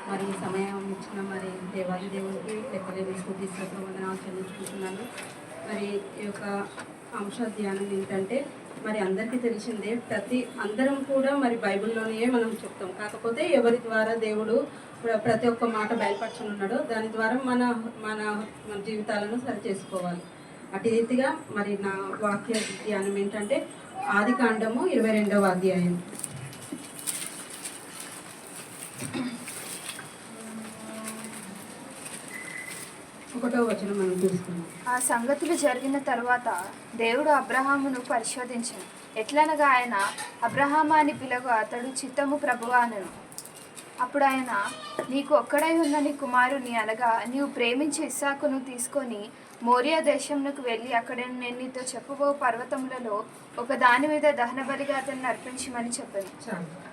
మరి ఈ సమయం ఇచ్చిన మరి దేవాది దేవునికి లెక్కలేని స్తుతి స్తోత్రం వందనాలు చెల్లించుకుంటున్నాను. మరి ఈ యొక్క అంశ ధ్యానం ఏంటంటే మరి అందరికీ తెలిసిందే, అందరం కూడా మరి బైబిల్లోనే మనం చెప్తాం. కాకపోతే ఎవరి ద్వారా దేవుడు ప్రతి ఒక్క మాట బయలుపరచనున్నాడో దాని ద్వారా మన మన మన జీవితాలను సరి చేసుకోవాలి. అటు రీతిగా మరి నా వాక్య ధ్యానం ఏంటంటే ఆదికాండము 22వ అధ్యాయం 1వ వచనం మనం చూసుకున్నాం. ఆ సంగతులు జరిగిన తర్వాత దేవుడు అబ్రహామును పరిశోధించను. ఎట్లనగా ఆయన అబ్రహామా అని పిలువ అతడు చిత్తము ప్రభువా అనను. అప్పుడు ఆయన, నీకు ఒక్కడై ఉన్న నీ కుమారుని అనగా నీవు ప్రేమించి ఇస్సాకును తీసుకొని మోరియా దేశంకు వెళ్ళి అక్కడ నేను నీతో చెప్పబో పర్వతములలో ఒక దాని మీద దహన బలిగా అతన్ని అర్పించమని చెప్పాను.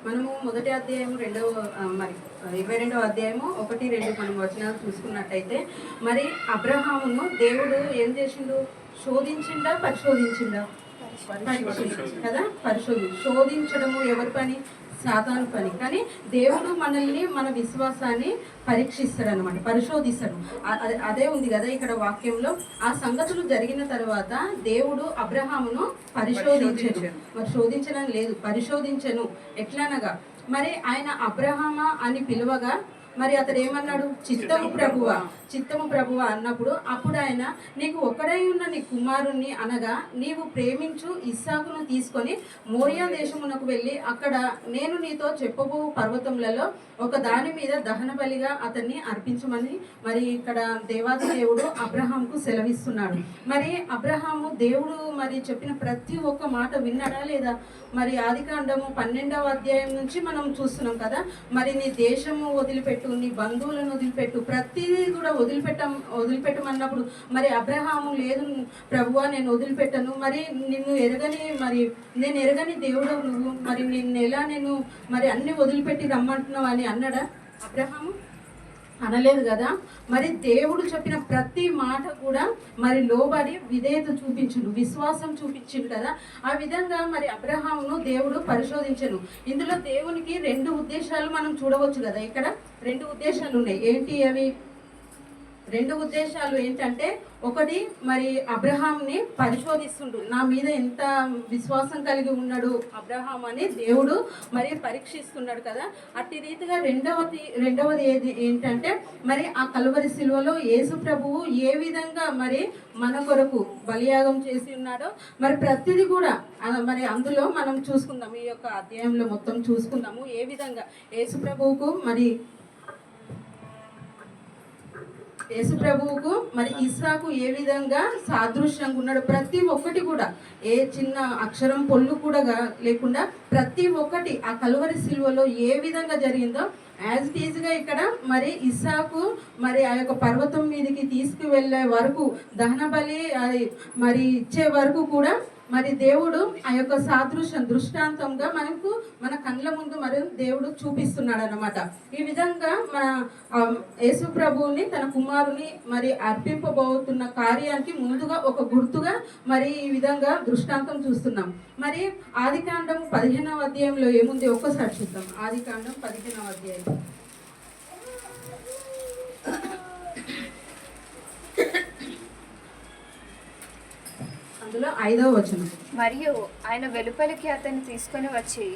మనము మొదటి అధ్యాయం 22వ అధ్యాయము 1-2 మనం వచనాలు చూసుకున్నట్టయితే మరి అబ్రహామును దేవుడు ఏం చేసిండు? శోధించిండా పరిశోధించిండా? కదా, శోధించడము ఎవరి పని? సాతాను పని. కానీ దేవుడు మనల్ని మన విశ్వాసాన్ని పరీక్షిస్తాడు అనమాట, పరిశోధిస్తాడు. అదే ఉంది కదా ఇక్కడ వాక్యంలో. ఆ సంగతులు జరిగిన తర్వాత దేవుడు అబ్రహామును పరిశోధించను. మరి శోధించడం లేదు, పరిశోధించను. ఎట్లనగా మరి ఆయన అబ్రహామా అని పిలువగా మరి అతడు ఏమన్నాడు? చిత్తము ప్రభువా అన్నప్పుడు అప్పుడు ఆయన, నీకు ఒక్కడై ఉన్న నీ కుమారుణ్ణి అనగా నీవు ప్రేమించు ఇస్సాకును తీసుకొని మోరియా దేశమునకు వెళ్ళి అక్కడ నేను నీతో చెప్పబో పర్వతములలో ఒక దాని మీద దహన బలిగా అతన్ని అర్పించమని మరి ఇక్కడ దేవాది దేవుడు అబ్రహాంకు సెలవిస్తున్నాడు. మరి అబ్రహాము దేవుడు మరి చెప్పిన ప్రతి ఒక్క మాట విన్నాడా లేదా? మరి ఆదికాండము 12వ అధ్యాయం నుంచి మనం చూస్తున్నాం కదా. మరి నీ దేశము వదిలిపెట్టు, నీ బంధువులను వదిలిపెట్టు, ప్రతిదీ కూడా వదిలిపెట్టమన్నప్పుడు మరి అబ్రహాము, లేదు ప్రభువా నేను వదిలిపెట్టను, మరి నేను ఎరగని దేవుడు నువ్వు, మరి నేను మరి అన్ని వదిలిపెట్టి రమ్మంటున్నావు అని అన్నాడా అబ్రహాము? అనలేదు కదా. మరి దేవుడు చెప్పిన ప్రతి మాట కూడా మరి లోబడి విధేయత చూపించును, విశ్వాసం చూపించిండు కదా. ఆ విధంగా మరి అబ్రహామును దేవుడు పరిశోధించను. ఇందులో దేవునికి 2 ఉద్దేశాలు మనం చూడవచ్చు కదా. ఇక్కడ 2 ఉద్దేశాలు ఉన్నాయి. ఏంటి అవి? 2 ఉద్దేశాలు ఏంటంటే, ఒకటి మరి అబ్రహాంని పరిశోధిస్తుండు, నా మీద ఎంత విశ్వాసం కలిగి ఉన్నాడు అబ్రహాం అని దేవుడు మరి పరీక్షిస్తున్నాడు కదా. అట్టి రీతిగా రెండవది ఏంటంటే మరి ఆ కల్వరి శిలువలో యేసు ప్రభువు ఏ విధంగా మరి మన కొరకు బలియాగం చేసి ఉన్నాడో మరి ప్రతిదీ కూడా మరి అందులో మనం చూసుకుందాం. ఈ యొక్క అధ్యాయంలో మొత్తం చూసుకుందాము ఏ విధంగా యేసు ప్రభువుకు మరి ఇస్సాకు ఏ విధంగా సాదృశ్యంగా ఉన్నాడు. ప్రతి ఒక్కటి కూడా ఏ చిన్న అక్షరం పొల్లు కూడా లేకుండా ప్రతి ఒక్కటి ఆ కల్వరి సిలువలో ఏ విధంగా జరిగిందో యాజ్ ఇట్ ఈజ్గా ఇక్కడ మరి ఇస్సాకు మరి ఆ యొక్క పర్వతం మీదకి తీసుకువెళ్ళే వరకు, దహన బలి మరి ఇచ్చే వరకు కూడా మరి దేవుడు ఆ యొక్క దృష్టాంతంగా మన కళ్ళ ముందు మరి దేవుడు చూపిస్తున్నాడు అన్నమాట. ఈ విధంగా మన యేసు ప్రభువుని తన కుమారుని మరి అర్పింపబోతున్న కార్యానికి ముందుగా ఒక గుర్తుగా మరి ఈ విధంగా దృష్టాంతం చూస్తున్నాం. మరి ఆదికాండం 15వ అధ్యాయంలో ఏముంది ఒక్కసారి చూద్దాం. ఆదికాండం 15వ అధ్యాయం అందులో 5వ వచనం. మరియు ఆయన వెలుపలికి అతన్ని తీసుకొని వచ్చి,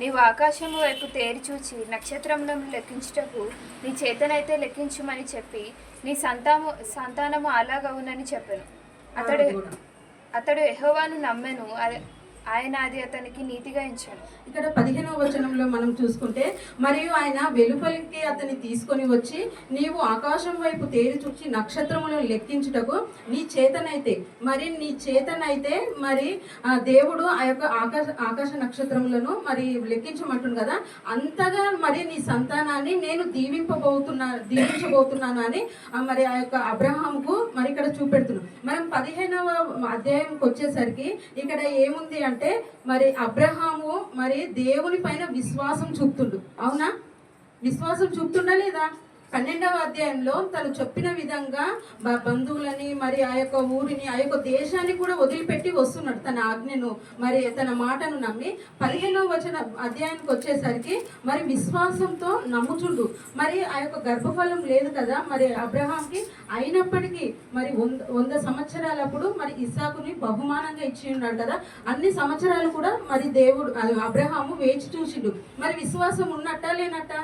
నీవు ఆకాశము వైపు తేరి చూచి నక్షత్రములను లెక్కించుటకు నీ చేతనైతే లెక్కించుమని చెప్పి నీ సంతానము అలాగవునని చెప్పాను. అతడు యెహోవాను నమ్మెను, ఆయన అది అతనికి నీతిగా ఇచ్చాడు. ఇక్కడ 15వ వచనంలో మనం చూసుకుంటే, మరియు ఆయన వెలుపలికి అతన్ని తీసుకొని వచ్చి నీవు ఆకాశం వైపు తేరి చూచి నక్షత్రములను లెక్కించుటకు నీ చేతనైతే మరి దేవుడు ఆ యొక్క ఆకాశ నక్షత్రములను మరి లెక్కించమంటుంది కదా. అంతగా మరి నీ సంతానాన్ని నేను దీవించబోతున్నాను అని మరి ఆ యొక్క అబ్రహాముకు మరి ఇక్కడ చూపెడుతున్నాను. మనం 15వ అధ్యాయంకి వచ్చేసరికి ఇక్కడ ఏముంది అంటే మరి అబ్రహాము మరి దేవుని పైన విశ్వాసం చూపుతుండు. అవునా? విశ్వాసం చూపుతుండా లేదా? 12వ అధ్యాయంలో తను చెప్పిన విధంగా బంధువులని మరి ఆ యొక్క ఊరిని ఆ యొక్క దేశాన్ని కూడా వదిలిపెట్టి వస్తున్నాడు తన ఆజ్ఞను మరి తన మాటను నమ్మి. 15వ అధ్యాయానికి వచ్చేసరికి మరి విశ్వాసంతో నమ్ముచుండు. మరి ఆ యొక్క గర్భఫలం లేదు కదా మరి అబ్రహాంకి, అయినప్పటికీ మరి 100 సంవత్సరాలప్పుడు మరి ఇస్సాకుని బహుమానంగా ఇచ్చి ఉన్నాడు కదా. అన్ని సంవత్సరాలు కూడా మరి దేవుడు అబ్రహాము వేచి చూసిండు. మరి విశ్వాసం ఉన్నట్టా లేనట్టా?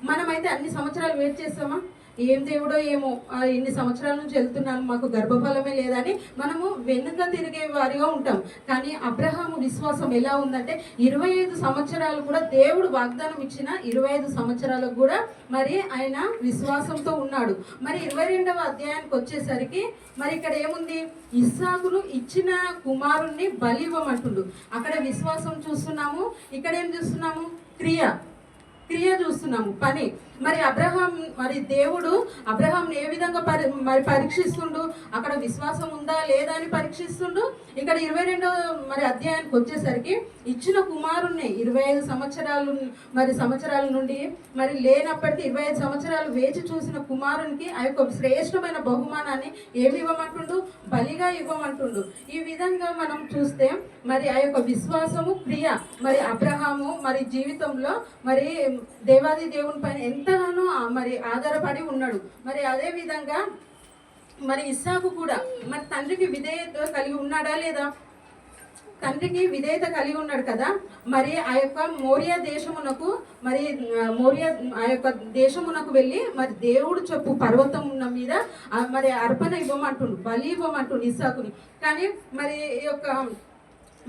మనమైతే అన్ని సంవత్సరాలు వెయిట్ చేస్తామా? ఏం దేవుడో ఏమో, ఇన్ని సంవత్సరాల నుంచి వెళ్తున్నాను, మాకు గర్భఫలమే లేదని మనము వెనుక తిరిగే వారిగా ఉంటాం. కానీ అబ్రహాము విశ్వాసం ఎలా ఉందంటే 25 సంవత్సరాలు కూడా దేవుడు వాగ్దానం ఇచ్చిన 25 సంవత్సరాలకు కూడా మరి ఆయన విశ్వాసంతో ఉన్నాడు. మరి 22వ అధ్యాయానికి వచ్చేసరికి మరి ఇక్కడ ఏముంది? ఇస్సాకును ఇచ్చిన కుమారుణ్ణి బలి ఇవ్వమంటుండు. అక్కడ విశ్వాసం చూస్తున్నాము, ఇక్కడ ఏం చూస్తున్నాము? క్రియ చూస్తున్నాము, పని. మరి అబ్రహాం మరి దేవుడు అబ్రహాంని ఏ విధంగా మరి పరీక్షిస్తుండు? అక్కడ విశ్వాసం ఉందా లేదా అని పరీక్షిస్తుండు. ఇక్కడ 22వ మరి అధ్యాయానికి వచ్చేసరికి ఇచ్చిన కుమారుణ్ణి 25 సంవత్సరాల నుండి మరి లేనప్పటికీ 25 సంవత్సరాలు వేచి చూసిన కుమారునికి ఆ యొక్క శ్రేష్టమైన బహుమానాన్ని ఏమి ఇవ్వమంటుండు? బలిగా ఇవ్వమంటుండు. ఈ విధంగా మనం చూస్తే మరి ఆ యొక్క విశ్వాసము, క్రియ మరి అబ్రహాము మరి జీవితంలో మరి దేవాది దేవుని పైన ఎంతగానో మరి ఆధారపడి ఉన్నాడు. మరి అదే విధంగా మరి ఇస్సాకు కూడా మరి తండ్రికి విధేయత కలిగి ఉన్నాడా లేదా? తండ్రికి విధేయత కలిగి ఉన్నాడు కదా. మరి ఆ యొక్క మోరియా దేశమునకు ఆ యొక్క దేశమునకు వెళ్ళి మరి దేవుడు చెప్పు పర్వతం ఉన్న మీద మరి అర్పణ ఇవ్వమంటుండు, బలి ఇవ్వమంటుండు ఇస్సాకుని. కానీ మరి ఈ యొక్క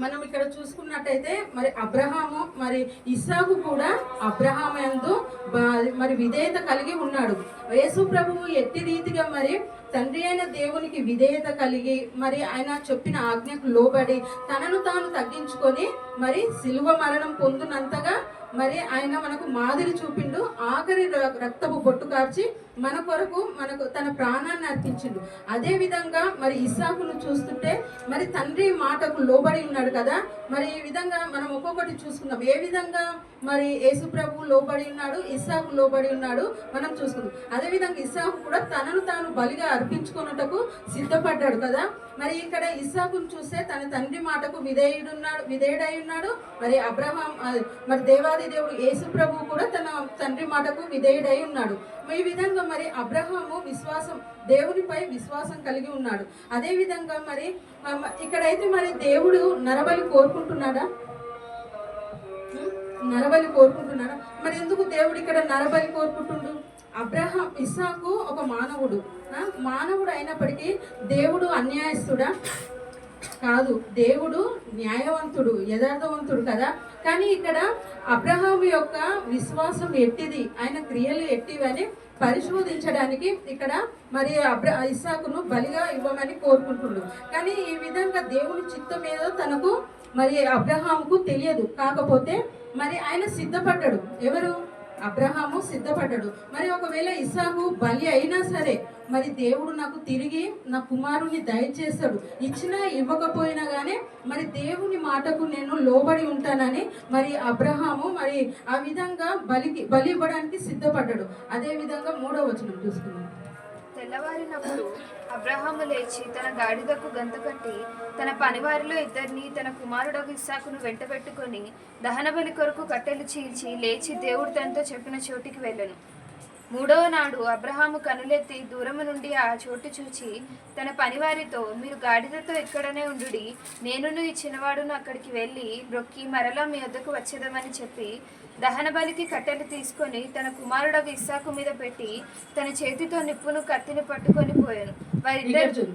మనం ఇక్కడ చూసుకున్నట్టయితే మరి అబ్రహాము మరి ఇస్సాకు కూడా అబ్రహాము యందు మరి విధేయత కలిగి ఉన్నాడు. యేసు ప్రభువు ఎట్టి రీతిగా మరి తండ్రి అయిన దేవునికి విధేయత కలిగి మరి ఆయన చెప్పిన ఆజ్ఞకు లోబడి తనను తాను తగ్గించుకొని మరి సిలువ మరణం పొందినంతగా మరి ఆయన మనకు మాదిరి చూపిండు. ఆఖరి రక్తపు బొట్టు కార్చి మనకు తన ప్రాణాన్ని అర్పించిండు. అదే విధంగా మరి ఇస్సాకును చూస్తుంటే మరి తండ్రి మాటకు లోబడి ఉన్నాడు కదా. మరి ఈ విధంగా మనం ఒక్కొక్కటి చూసుకుందాం. ఏ విధంగా మరి యేసు ప్రభువు లోబడి ఉన్నాడు, ఇస్సాకు లోబడి ఉన్నాడు మనం చూసుకుందాం. అదే విధంగా ఇస్సాకు కూడా తనను తాను బలిగా అర్పించుకున్నటకు సిద్ధపడ్డాడు కదా. మరి ఇక్కడ ఇస్సాకును చూస్తే తన తండ్రి మాటకు విధేయుడై ఉన్నాడు. మరి అబ్రహాం మరి దేవాది దేవుడు యేసు ప్రభువు కూడా తన తండ్రి మాటకు విధేయుడై ఉన్నాడు. ఈ విధంగా మరి అబ్రహాము దేవునిపై విశ్వాసం కలిగి ఉన్నాడు. అదే విధంగా మరి ఇక్కడైతే మరి దేవుడు నరబలి కోరుకుంటున్నాడా? మరి ఎందుకు దేవుడు ఇక్కడ నరబలి కోరుకుంటుండు? ఇస్సాకు ఒక మానవుడు అయినప్పటికీ దేవుడు అన్యాయస్తుడా? కాదు, దేవుడు న్యాయవంతుడు, యథార్థవంతుడు కదా. కానీ ఇక్కడ అబ్రహాము యొక్క విశ్వాసం ఎట్టిది, ఆయన క్రియలు ఎట్టివని పరిశోధించడానికి ఇక్కడ మరి ఇస్సాకును బలిగా ఇవ్వమని కోరుకుంటుండు. కానీ ఈ విధంగా దేవుని చిత్తం ఏదో తనకు మరి అబ్రహాముకు తెలియదు. కాకపోతే మరి ఆయన సిద్ధపడ్డాడు. ఎవరు? అబ్రహాము సిద్ధపడ్డాడు. మరి ఒకవేళ ఇస్సాకు బలి అయినా సరే మరి దేవుడు నాకు తిరిగి నా కుమారుని దయచేస్తాడు, ఇచ్చినా ఇవ్వకపోయినా కానీ మరి దేవుని మాటకు నేను లోబడి ఉంటానని మరి అబ్రహాము మరి ఆ విధంగా బలి ఇవ్వడానికి సిద్ధపడ్డాడు. అదే విధంగా 3వ వచనం చూసుకున్నాం. తెల్లవారినప్పుడు అబ్రహాము లేచి తన గాడిదకు గంత కట్టి తన పనివారిలో ఇద్దరిని తన కుమారుడకు ఇస్సాకును వెంటబెట్టుకొని దహనబలి కొరకు కట్టెలు చీల్చి లేచి దేవుడు తనతో చెప్పిన చోటికి వెళ్ళెను. 3వ నాడు అబ్రహాము కనులెత్తి దూరము నుండి ఆ చోటు చూచి తన పనివారితో, మీరు గాడిదతో ఇక్కడనే ఉండుడి, నేనును ఈ చిన్నవాడును అక్కడికి వెళ్ళి బ్రొక్కి మరలా మీ వద్దకు వచ్చేదమని చెప్పి దహన బలికి కట్టెలు తీసుకొని తన కుమారుడకు ఇస్సాకు మీద పెట్టి తన చేతితో నిప్పును కత్తిని పట్టుకొని పోయాను.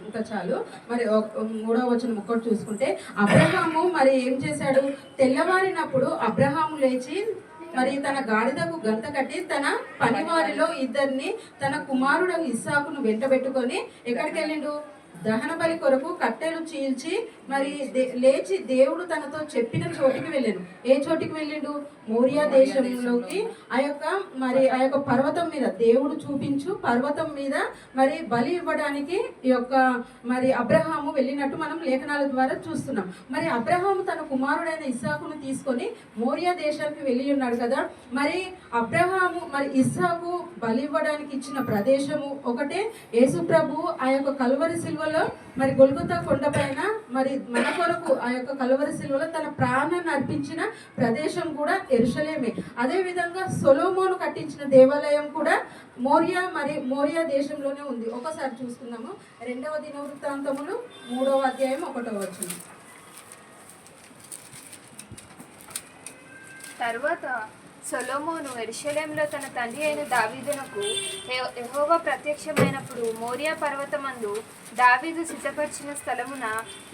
ఇంకా చాలు. మరి 3వ వచనం ఒక్కటి చూసుకుంటే అబ్రహాము మరి ఏం చేశాడు? తెల్లవారినప్పుడు అబ్రహాము లేచి మరి తన గాడిదకు గంత కట్టి తన పనివారిలో ఇద్దరిని తన కుమారుడు ఇస్సాకును వెంటబెట్టుకొని ఎక్కడికి వెళ్ళిండు? దహన బలి కొరకు కట్టెలు చీల్చి మరి లేచి దేవుడు తనతో చెప్పిన చోటికి వెళ్ళాడు. ఏ చోటికి వెళ్ళిండు? మోరియా దేశంలోకి. ఆ యొక్క పర్వతం మీద దేవుడు చూపించు పర్వతం మీద మరి బలి ఇవ్వడానికి ఈ యొక్క మరి అబ్రహాము వెళ్ళినట్టు మనం లేఖనాల ద్వారా చూస్తున్నాం. మరి అబ్రహాము తన కుమారుడైన ఇస్సాకును తీసుకొని మోరియా దేశానికి వెళ్ళి ఉన్నాడు కదా. మరి అబ్రహాము మరి ఇస్సాకు బలి ఇవ్వడానికి ఇచ్చిన ప్రదేశము ఒకటే. యేసు ప్రభు ఆ యొక్క కల్వరి సిలువలో మరి గొల్గొతా కొండపైన మరి మన కొరకు ఆ యొక్క కల్వరి సిలువలో తన ప్రాణాన్ని అర్పించిన ప్రదేశం కూడా యెరూషలేమే. అదే విధంగా సొలొమోను కట్టించిన దేవాలయం కూడా మోరియా దేశంలోనే ఉంది. ఒకసారి చూసుకుందాము. 2వ దినవృత్తాంతములు 3వ అధ్యాయం 1వ వచనం. తరువాత సొలొమోను యెరూషలేములో తన తండ్రి అయిన దావీదునకు యెహోవా ప్రత్యక్షమైనప్పుడు మోరియా పర్వతమందు దావీదు సిద్ధపరిచిన స్థలమున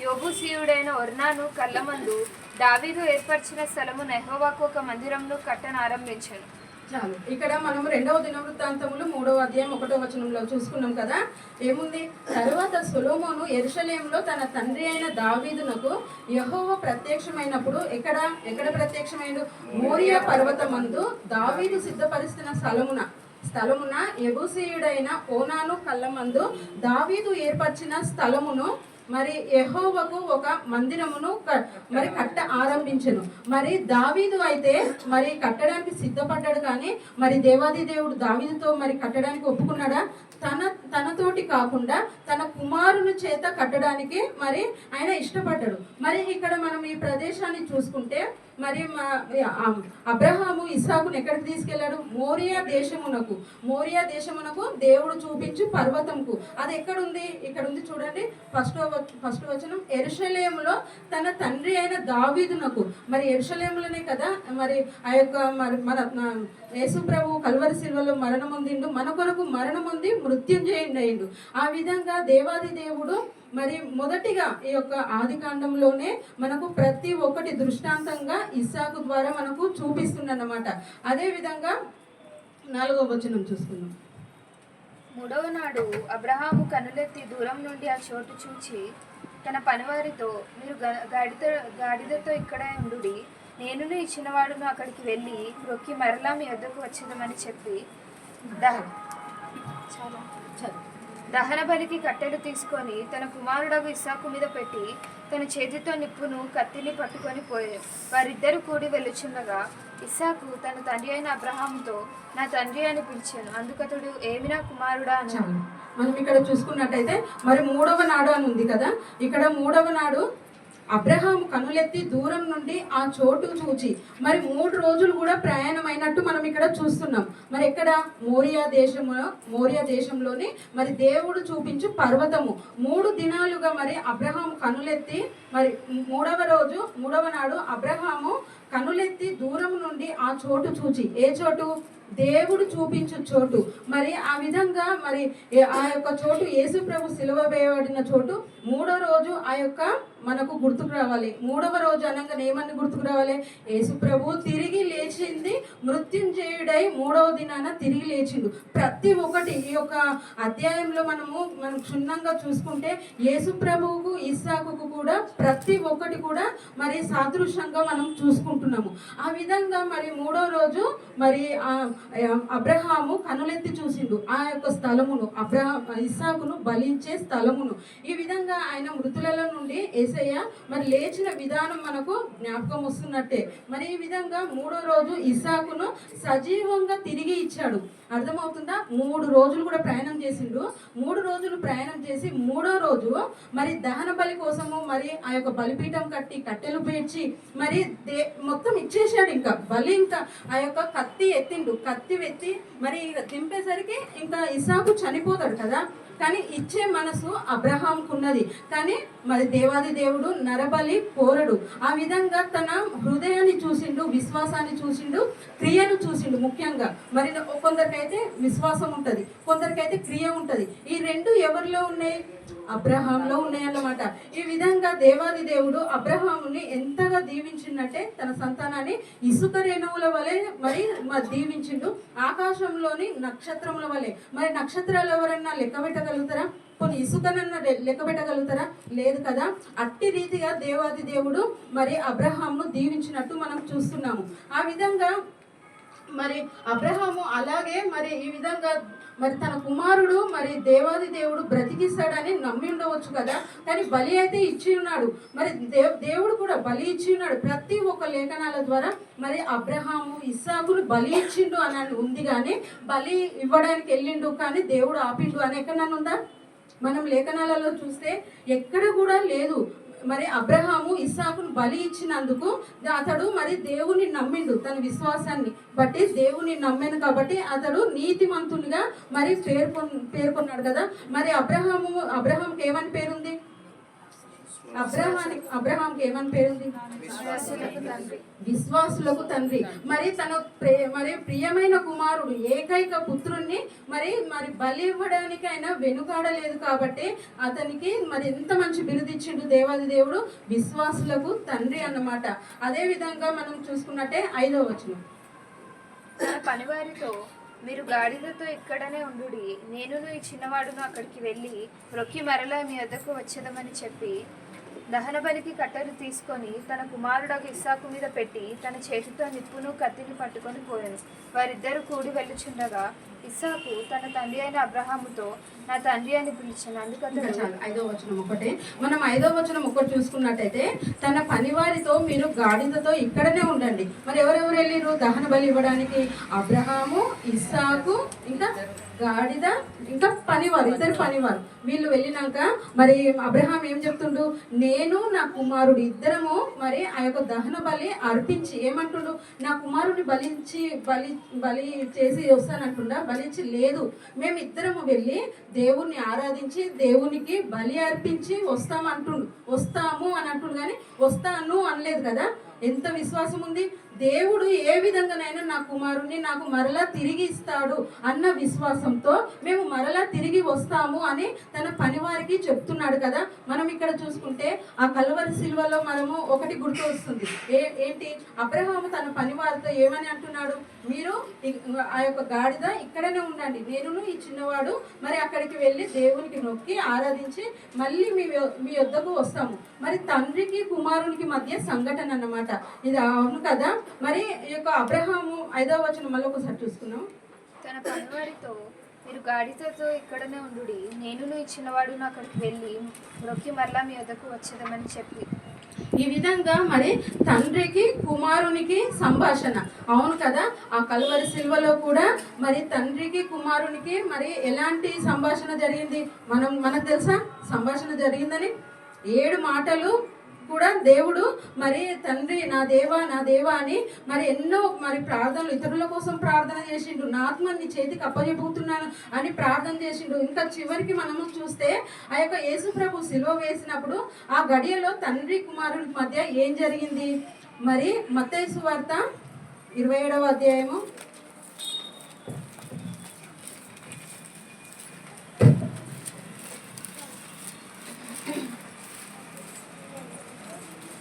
యెబూసీయుడైన ఒర్నాను కళ్ళమందు దావీదు ఏర్పరిచిన స్థలమున యెహోవాకు ఒక మందిరమును కట్టనారంభించెను. చాలు. ఇక్కడ మనము 2వ దినవృత్తాంతములు 3వ అధ్యాయం 1వ వచనంలో చూసుకున్నాం కదా. ఏముంది? తరువాత సొలొమోను యెరూషలేములో తన తండ్రి అయిన దావీదునకు యెహోవా ప్రత్యక్షమైనప్పుడు ఎక్కడ ప్రత్యక్షమైండు? మోరియా పర్వతమందు దావీదు సిద్ధపరిస్తున్న స్థలమున యెబూసీయుడైన ఓనాను కళ్ళమందు దావీదు ఏర్పరిచిన స్థలమును మరి యెహోవాకు ఒక మందిరమును మరి కట్ట ఆరంభించెను. మరి దావీదు అయితే మరి కట్టడానికి సిద్ధపడ్డాడు, కానీ మరి దేవాది దేవుడు దావీదుతో మరి కట్టడానికి ఒప్పుకున్నాడా? తనతోటి కాకుండా తన కుమారుని చేత కట్టడానికి మరి ఆయన ఇష్టపడ్డాడు. మరి ఇక్కడ మనం ఈ ప్రదేశాన్ని చూసుకుంటే మరి అబ్రహాము ఇస్సాకును ఎక్కడికి తీసుకెళ్లాడు? మోరియా దేశమునకు దేవుడు చూపించు పర్వతంకు. అది ఎక్కడుంది? ఇక్కడ ఉంది చూడండి. ఫస్ట్ వచనం. యెరూషలేములో తన తండ్రి అయిన దావీదునకు. మరి యెరూషలేములోనే కదా మరి ఆ యొక్క మన యేసు ప్రభు కల్వరి సిలువలో మరణం పొందిండు, మన కొరకు మరణం పొంది మృత్యుంజయుడు అయిండు. ఆ విధంగా దేవాది దేవుడు మరి మొదటిగా ఈ యొక్క ఆది కాండంలోనే మనకు ప్రతి ఒక్కటి దృష్టాంతంగా ఇస్సాకు ద్వారా మనకు చూపిస్తుందన్నమాట. అదే విధంగా 4వ వచనం చూసుకుందాం. 3వ నాడు అబ్రహాము కన్నులెత్తి దూరం నుండి ఆ చోటు చూచి తన పనివారితో, మీరు గాడిదతో ఇక్కడే ఉండుడి, నేనును ఇచ్చినవాడును అక్కడికి వెళ్ళి మొక్కి మరలా మీ వద్దకు వచ్చేదమని చెప్పి దహన బలికి కట్టెలు తీసుకొని తన కుమారుడగు ఇస్సాకు మీద పెట్టి తన చేతితో నిప్పును కత్తిని పట్టుకొని పోయారు. వారిద్దరూ కూడి వెళ్ళుచుండగా ఇస్సాకు తన తండ్రి అయిన అబ్రహాముతో, నా తండ్రి అని పిలిచాను. అందుకతడు, ఏమి నా కుమారుడా అని. మనం ఇక్కడ చూసుకున్నట్టయితే మరి 3వ నాడు అని ఉంది కదా. ఇక్కడ 3వ నాడు అబ్రహాము కనులెత్తి దూరం నుండి ఆ చోటు చూచి మరి 3 రోజులు కూడా ప్రయాణమైనట్టు మనం ఇక్కడ చూస్తున్నాం. మరి ఎక్కడ? మోరియా దేశంలోని మరి దేవుడు చూపించు పర్వతము. 3 దినాలుగా మరి అబ్రహాము కనులెత్తి మరి 3వ నాడు అబ్రహాము కనులెత్తి దూరం నుండి ఆ చోటు చూచి, ఏ చోటు? దేవుడు చూపించు చోటు. మరి ఆ విధంగా మరి ఆ యొక్క చోటు యేసు ప్రభు సిలువ వేయబడిన చోటు. 3వ రోజు ఆ యొక్క మనకు గుర్తుకు రావాలి. 3వ రోజు అనగానే ఏమని గుర్తుకు రావాలి? యేసు ప్రభు తిరిగి లేచింది, మృత్యుంజయుడై 3వ దినాన తిరిగి లేచిండు. ప్రతి ఒక్కటి ఈ యొక్క అధ్యాయంలో మనం క్షుణ్ణంగా చూసుకుంటే యేసు ప్రభువుకు ఇస్సాకుకు కూడా ప్రతి ఒక్కటి కూడా మరి సాదృశ్యంగా మనం చూసుకుంటున్నాము. ఆ విధంగా మరి 3వ రోజు మరి అబ్రహాము కనులెత్తి చూసిండు ఆ యొక్క స్థలమును, ఇస్సాకును బలించే స్థలమును. ఈ విధంగా ఆయన మృతులలో నుండి యేసయ్య మరి లేచిన విధానం మనకు జ్ఞాపకం వస్తున్నట్టే. మరి ఈ విధంగా 3వ రోజు ఇస్సాకును సజీవంగా తిరిగి ఇచ్చాడు. అర్థమవుతుందా? 3 రోజులు కూడా ప్రయాణం చేసిండు. 3 రోజులు ప్రయాణం చేసి 3వ రోజు మరి దహన బలి కోసము మరి ఆ యొక్క బలిపీఠం కట్టి కట్టెలు పేర్చి మరి మొత్తం ఇచ్చేసాడు. ఇంకా బలి ఇంకా ఆ యొక్క కత్తి ఎత్తి మరి దింపేసరికి ఇంకా ఇస్సాకు చనిపోతాడు కదా. కానీ ఇచ్చే మనసు అబ్రహాంకు ఉన్నది, కానీ మరి దేవాది దేవుడు నరబలి కోరడు. ఆ విధంగా తన హృదయాన్ని చూసిండు, విశ్వాసాన్ని చూసిండు, క్రియను చూసిండు. ముఖ్యంగా మరి కొందరికైతే విశ్వాసం ఉంటుంది, కొందరికైతే క్రియ ఉంటుంది. ఈ 2 ఎవరిలో ఉన్నాయి? అబ్రహాంలో ఉన్నాయన్నమాట. ఈ విధంగా దేవాది దేవుడు అబ్రహాముని ఎంతగా దీవించిందంటే తన సంతానాన్ని ఇసుక రేణువుల వలె మరి దీవించిండు. ఆకాశంలోని నక్షత్రముల వలె. మరి నక్షత్రాలు ఎవరన్నా లెక్క పెట్టగలుగుతారా? కొన్ని ఇసుకనన్నా లెక్క పెట్టగలుగుతారా? లేదు కదా. అట్టి రీతిగా దేవాది దేవుడు మరి అబ్రహాంను దీవించినట్టు మనం చూస్తున్నాము. ఆ విధంగా మరి అబ్రహాము అలాగే మరి ఈ విధంగా మరి తన కుమారుడు మరి దేవాది దేవుడు బ్రతికిస్తాడని నమ్మి ఉండవచ్చు కదా, కానీ బలి అయితే ఇచ్చి ఉన్నాడు. మరి దేవుడు కూడా బలి ఇచ్చి ఉన్నాడు. ప్రతి ఒక్క లేఖనాల ద్వారా మరి అబ్రహాము ఇస్సాకును బలి ఇచ్చిండు అని ఉంది, కానీ బలి ఇవ్వడానికి వెళ్ళిండు కానీ దేవుడు ఆపిండు అని ఎక్కడన్నా ఉందా? మనం లేఖనాలలో చూస్తే ఎక్కడ కూడా లేదు. మరి అబ్రహాము ఇస్సాకును బలి ఇచ్చినందుకు అతడు మరి దేవుని నమ్మిండు. తన విశ్వాసాన్ని బట్టి దేవుని నమ్మాను కాబట్టి అతడు నీతిమంతునిగా మరి పేర్కొన్నాడు కదా. మరి అబ్రహాంకి ఏమని పేరుంది? అబ్రహాంకి ఏమని పేరుంది? విశ్వాసులకు తండ్రి. మరి తన మరి ప్రియమైన కుమారుడు ఏకైక పుత్రుణ్ణి మరి బలి ఇవ్వడానికి ఆయన వెనుకాడలేదు కాబట్టి అతనికి మరి ఎంత మంచి బిరుదిచ్చిండు దేవాది దేవుడు, విశ్వాసులకు తండ్రి అన్నమాట. అదే విధంగా మనం చూసుకున్నట్టే 5వ వచనం, తన పనివారితో మీరు గాడిదతో ఇక్కడనే ఉండుడి, నేనును ఈ చిన్నవాడును అక్కడికి వెళ్ళి రొక్కి మరలా మీ వద్దకు వచ్చేదమని చెప్పి దహన బలికి కట్టెలు తీసుకొని తన కుమారుడు ఇస్సాకు మీద పెట్టి తన చేతితో నిప్పును కత్తిని పట్టుకొని పోయాను. వారిద్దరూ కూడి వెళ్ళుచుండగా ఇస్సాకు తన తండ్రి అయిన అబ్రహాముతో నా తండ్రి అని పిలిచాను. అందుకని 5వ వచనం ఒకటే, మనం 5వ వచనం ఒకటి చూసుకున్నట్టయితే తన పనివారితో మీరు గాడిదతో ఇక్కడనే ఉండండి. మరి ఎవరెవరు వెళ్ళిరు దహన బలి ఇవ్వడానికి? అబ్రహాము, ఇస్సాకు, ఇంకా గాడిద, ఇంకా పనివారు, ఇద్దరు పనివారు. వీళ్ళు వెళ్ళినాక మరి అబ్రహాం ఏం చెప్తుండు? నేను నా కుమారుడు ఇద్దరము మరి ఆ యొక్క దహన బలి అర్పించి ఏమంటుండు? నా కుమారుడిని బలి చేసి వస్తానంటుండా? బలించి లేదు, మేము ఇద్దరము వెళ్ళి దేవుణ్ణి ఆరాధించి దేవునికి బలి అర్పించి వస్తాము అని అంటుండు, కానీ వస్తాను అనలేదు కదా. ఎంత విశ్వాసం ఉంది! దేవుడు ఏ విధంగానైనా నా కుమారుణ్ణి నాకు మరలా తిరిగి ఇస్తాడు అన్న విశ్వాసంతో మేము మరలా తిరిగి వస్తాము అని తన పనివారికి చెప్తున్నాడు కదా. మనం ఇక్కడ చూసుకుంటే ఆ కల్వరి సిలువలో మనము ఒకటి గుర్తు వస్తుంది. ఏంటి? అబ్రహాము తన పనివారితో ఏమని అంటున్నాడు? మీరు ఆ యొక్క గాడిద ఇక్కడనే ఉండండి, నేనును ఈ చిన్నవాడు మరి అక్కడికి వెళ్ళి దేవునికి నొక్కి ఆరాధించి మళ్ళీ మీ వద్దకు వస్తాము. మరి తండ్రికి కుమారునికి మధ్య సంఘటన అన్నమాట ఇది. అవును కదా. మరి ఈ యొక్క అబ్రహాము 5వ వచనం మళ్ళీ ఒకసారి చూసుకున్నాం. తన పనివారితో మీరు గాడిదతో ఇక్కడనే ఉండుడి, నేనును ఈ చిన్నవాడును అక్కడికి వెళ్ళి రొక్కి మరలా మీ వద్దకు వచ్చేదమని చెప్పి ఈ విధంగా మరి తండ్రికి కుమారునికి సంభాషణ. అవును కదా. ఆ కల్వరి సిల్వలో కూడా మరి తండ్రికి కుమారునికి మరి ఎలాంటి సంభాషణ జరిగింది? మనకు తెలుసా సంభాషణ జరిగిందని? 7 మాటలు కూడా దేవుడు మరి తండ్రి నా దేవా అని మరి ఎన్నో మరి ప్రార్థనలు ఇతరుల కోసం ప్రార్థన చేసిండు. నా ఆత్మని నీ చేతికి అప్పచెబుతున్నాను అని ప్రార్థన చేసిండు. ఇంకా చివరికి మనము చూస్తే ఆ యొక్క యేసు ప్రభు సిలువ వేసినప్పుడు ఆ గడియలో తండ్రి కుమారుడి మధ్య ఏం జరిగింది? మరి మత్తయి సువార్త 27వ అధ్యాయము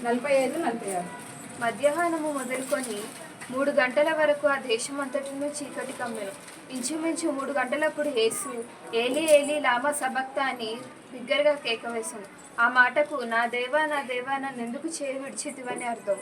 45-46. మధ్యాహ్నము మొదలుకొని 3 గంటల వరకు ఆ దేశం అంతటిను చీకటి కమ్మెను. ఇంచుమించు 3 గంటలప్పుడు యేసు ఏలీ ఏలీ లామా సబక్తా అని బిగ్గరగా కేక వేశాను. ఆ మాటకు నా దేవా నన్ను ఎందుకు చేయి విడిచితివని అర్థం.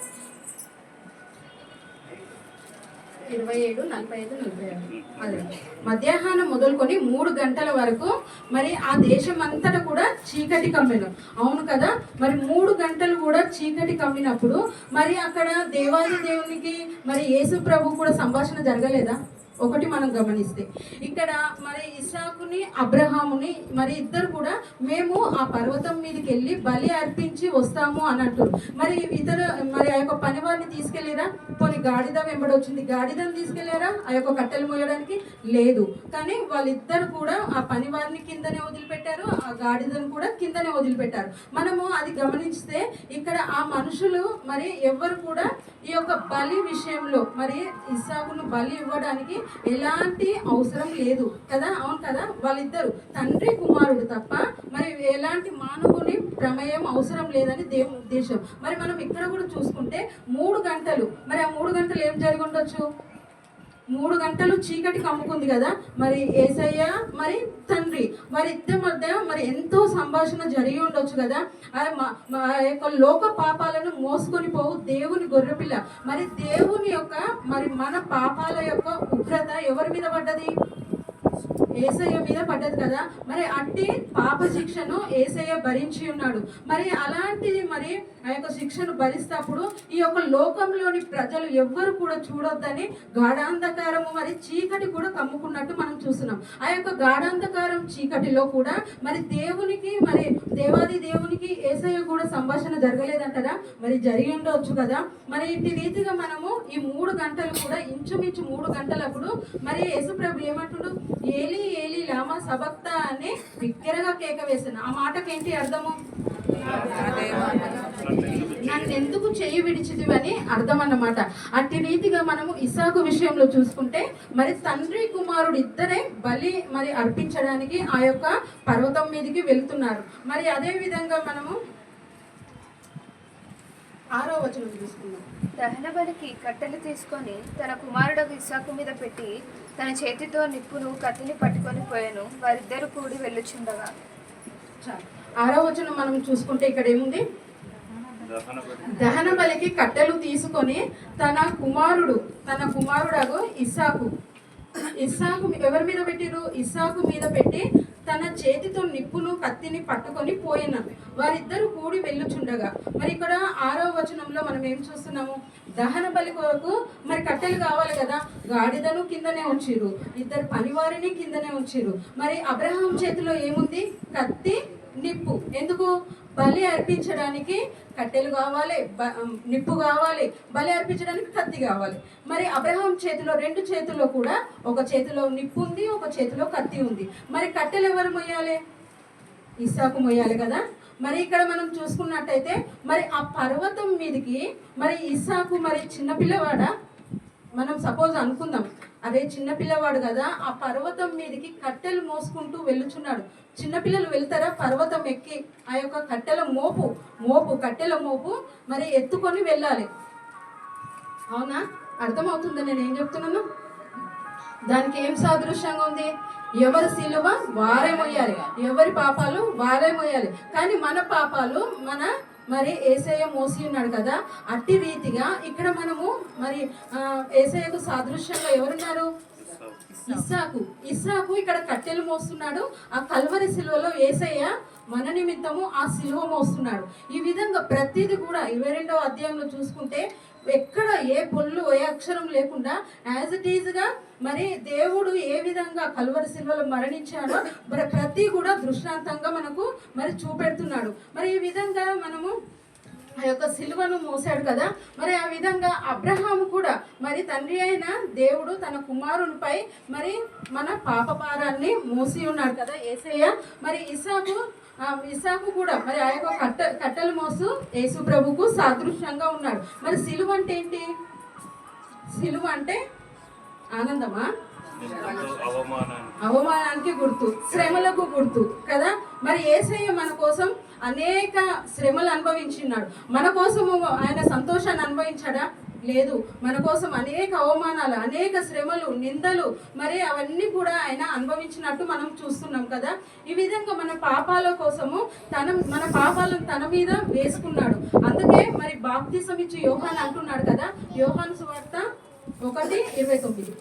27-45 అదే మధ్యాహ్నం మొదలుకొని 3 గంటల వరకు మరి ఆ దేశం అంతటా కూడా చీకటి కమ్మెను. అవును కదా. మరి 3 గంటలు కూడా చీకటి కమ్మినప్పుడు మరి అక్కడ దేవాది దేవునికి మరి యేసు ప్రభు కూడా సంభాషణ జరగలేదా? ఒకటి మనం గమనిస్తే ఇక్కడ మరి ఇస్సాకుని అబ్రహాముని మరి ఇద్దరు కూడా మేము ఆ పర్వతం మీదకి వెళ్ళి బలి అర్పించి వస్తాము అని అంటారు. మరి మరి ఆ యొక్క పనివారిని తీసుకెళ్ళారా? పోనీ గాడిద వెంబడొచ్చింది, గాడిదని తీసుకెళ్లారా ఆ యొక్క కట్టెలు మోయడానికి? లేదు. కానీ వాళ్ళిద్దరు కూడా ఆ పనివారిని కిందనే వదిలిపెట్టారు, ఆ గాడిదను కూడా కిందనే వదిలిపెట్టారు. మనము అది గమనిస్తే ఇక్కడ ఆ మనుషులు మరి ఎవరు కూడా ఈ యొక్క బలి విషయంలో మరి ఇస్సాకును బలి ఇవ్వడానికి ఎలాంటి అవసరం లేదు కదా. అవును కదా. వాళ్ళిద్దరు తండ్రి కుమారుడు తప్ప మరి ఎలాంటి మానవుని ప్రమేయం అవసరం లేదని దేవుని ఉద్దేశం. మరి మనం ఇక్కడ కూడా చూసుకుంటే 3 గంటలు, మరి ఆ 3 గంటలు ఏం జరిగి ఉండొచ్చు? 3 గంటలు చీకటి కమ్ముకుంది కదా, మరి యేసయ్య మరి తండ్రి మరి ఇద్దరి మధ్య మరి ఎంతో సంభాషణ జరిగి ఉండొచ్చు కదా. ఆ యొక్క లోక పాపాలను మోసుకొని పోవు దేవుని గొర్రెపిల్ల. మరి దేవుని యొక్క మరి మన పాపాల యొక్క ఉగ్రత ఎవరి మీద పడ్డది? యేసయ్య మీద పడ్డది కదా. మరి అట్టి పాప శిక్షను యేసయ్య భరించి ఉన్నాడు. మరి అలాంటిది మరి ఆ యొక్క శిక్షను భరిస్తప్పుడు ఈ యొక్క లోకంలోని ప్రజలు ఎవ్వరు కూడా చూడొద్దని గాఢాంధకారము మరి చీకటి కూడా కమ్ముకున్నట్టు మనం చూస్తున్నాం. ఆ యొక్క గాఢాంధకారం చీకటిలో కూడా మరి దేవునికి మరి దేవాది దేవునికి యేసయ్య కూడా సంభాషణ జరగలేదంటారా? మరి జరిగి ఉండవచ్చు కదా. మరి ఇట్టి రీతిగా మనము ఈ 3 గంటలు కూడా ఇంచుమించు 3 గంటలప్పుడు మరి యేసుప్రభు ఏమంటుడు? ఏలి ఏలి లామా సబక్తా అని బిగ్గరగా కేక వేసాను. ఆ మాటకేంటి అర్థము? నన్ను ఎందుకు చెయ్యి విడిచిదివని అర్థం అన్నమాట. అట్టి రీతిగా మనము ఇస్సాకు విషయంలో చూసుకుంటే మరి తండ్రి కుమారుడు ఇద్దరే బలి మరి అర్పించడానికి ఆ యొక్క పర్వతం మీదకి వెళ్తున్నారు. మరి అదే విధంగా మనము 6వ వచనం చూసుకుందాం. దహన బలికి కట్టెలు తీసుకొని తన కుమారుడు ఇస్సాకు మీద పెట్టి తన చేతితో నిప్పును కత్తిని పట్టుకొని పోయాను. వారిద్దరు కూడి వెళ్ళుచుండగా 6వ వచనం మనం చూసుకుంటే ఇక్కడ ఏముంది? దహన బలికి కట్టెలు తీసుకొని తన కుమారుడు ఇస్సాకు ఎవరి మీద పెట్టిరు? ఇస్సాకు మీద పెట్టి తన చేతితో నిప్పును కత్తిని పట్టుకొని పోయిన వారిద్దరు కూడి వెళ్ళుచుండగా. మరి ఇక్కడ 6వ వచనంలో మనం ఏం చూస్తున్నాము? దహన బలి కొరకు మరి కట్టెలు కావాలి కదా. గాడిదను కిందనే ఉంచిరు, ఇద్దరు పనివారిని కిందనే ఉంచిరు. మరి అబ్రహాం చేతిలో ఏముంది? కత్తి, నిప్పు. ఎందుకు? బలి అర్పించడానికి కట్టెలు కావాలి, నిప్పు కావాలి, బలి అర్పించడానికి కత్తి కావాలి. మరి అబ్రహాం చేతిలో 2 చేతుల్లో కూడా ఒక చేతిలో నిప్పు ఉంది, ఒక చేతిలో కత్తి ఉంది. మరి కట్టెలు ఎవరు మొయ్యాలి? ఇస్సాకు మొయ్యాలి కదా. మరి ఇక్కడ మనం చూసుకున్నట్టయితే మరి ఆ పర్వతం మీదకి మరి ఇస్సాకు మరి చిన్నపిల్లవాడా? మనం సపోజ్ అనుకుందాం, అదే చిన్నపిల్లవాడు కదా, ఆ పర్వతం మీదకి కట్టెలు మోసుకుంటూ వెళ్ళుచున్నాడు. చిన్నపిల్లలు వెళ్తారా పర్వతం ఎక్కి? ఆ యొక్క కట్టెల మోపు మరి ఎత్తుకొని వెళ్ళాలి. అవునా? అర్థమవుతుందా నేను ఏం చెప్తున్నాను? దానికి ఏం సాదృశ్యంగా ఉంది? ఎవరి సిలువ వారే మోయాలి, ఎవరి పాపాలు వారే మోయాలి. కానీ మన పాపాలు మరి యేసయ్య మోసి ఉన్నాడు కదా. అట్టి రీతిగా ఇక్కడ మనము మరి యేసయ్యకు సాదృశ్యంగా ఎవరున్నారు? ఇస్సాకు ఇక్కడ కట్టెలు మోస్తున్నాడు. ఆ కల్వరి సిలువలో యేసయ్య మన నిమిత్తము ఆ సిలువ మోస్తున్నాడు. ఈ విధంగా ప్రతిదీ కూడా 22వ అధ్యాయంలో చూసుకుంటే ఎక్కడ ఏ పొల్లు ఏ అక్షరం లేకుండా యాజ్ ఇట్ ఈజ్గా మరి దేవుడు ఏ విధంగా కల్వరి సిలువలో మరణించాడో మరి ప్రతి కూడా దృష్టాంతంగా మనకు మరి చూపెడుతున్నాడు. మరి ఈ విధంగా మనము ఆ యొక్క సిలువను మోసాడు కదా. మరి ఆ విధంగా అబ్రహాము కూడా మరి తండ్రి అయిన దేవుడు తన కుమారునిపై మరి మన పాప భారాన్ని మోసి ఉన్నాడు కదా యేసయ్య. మరి ఇస్సాకు కూడా మరి ఆ యొక్క కట్టెలు మోసు యేసు ప్రభుకు సాదృశ్యంగా ఉన్నాడు. మరి సిలువ అంటే ఏంటి? సిలువ అంటే ఆనందమా? అవమానానికి గుర్తు, శ్రమలకు గుర్తు కదా. మరి యేసయ్య మన కోసం అనేక శ్రమలు అనుభవించినాడు. మన కోసము ఆయన సంతోషాన్ని అనుభవించాడా? లేదు. మన కోసం అనేక అవమానాలు, అనేక శ్రమలు, నిందలు మరి అవన్నీ కూడా ఆయన అనుభవించినట్టు మనం చూస్తున్నాం కదా. ఈ విధంగా మన పాపాల కోసము మన పాపాలను తన మీద వేసుకున్నాడు. అందుకే మరి బాప్తిసం ఇచ్చి యోహాను అంటున్నాడు కదా, యోహాను సువార్త 1:29.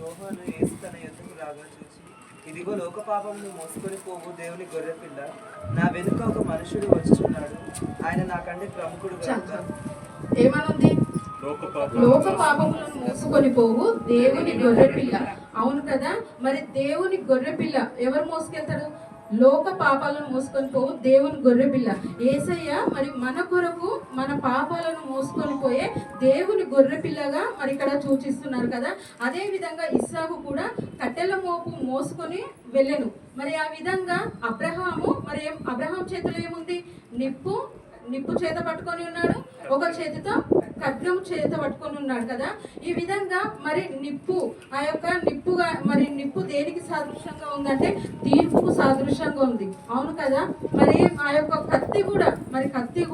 యోహాను యేసు తన యొద్దకు రాగా చూసి, ఇదిగో లోక పాపమును మోసుకొని పోవు దేవుని గొర్రెపిల్ల, నా వెనుక ఒక మనుషుడు వచ్చుచున్నాడు, ఆయన నాకంటే ప్రముఖుడు కనుక. ఏమనుంది? లోక పాపములను మోసుకొని పోవు దేవుని గొర్రెపిల్ల. అవును కదా. మరి దేవుని గొర్రెపిల్ల ఎవరు మోసుకెళ్తాడు? లోక పాపాలను మోసుకొని పోవు దేవుని గొర్రెపిల్ల యేసయ్య మరి మన కొరకు మన పాపాలను మోసుకొని పోయే దేవుని గొర్రెపిల్లగా మరి ఇక్కడ సూచిస్తున్నారు కదా. అదే విధంగా ఇస్సాకు కూడా కట్టెల మోపు మోసుకొని వెళ్ళెను. మరి ఆ విధంగా అబ్రహాం చేతిలో ఏముంది? నిప్పు, నిప్పు చేత పట్టుకొని ఉన్నాడు, ఒక చేతితో ఖడ్గం చేత పట్టుకొని ఉన్నాడు కదా. ఈ విధంగా మరి నిప్పు, ఆ యొక్క నిప్పుగా మరి నిప్పు దేనికి సాదృశ్యంగా ఉందంటే తీర్పుకు సాదృశ్యంగా ఉంది, అవును కదా. మరి ఆ యొక్క కత్తి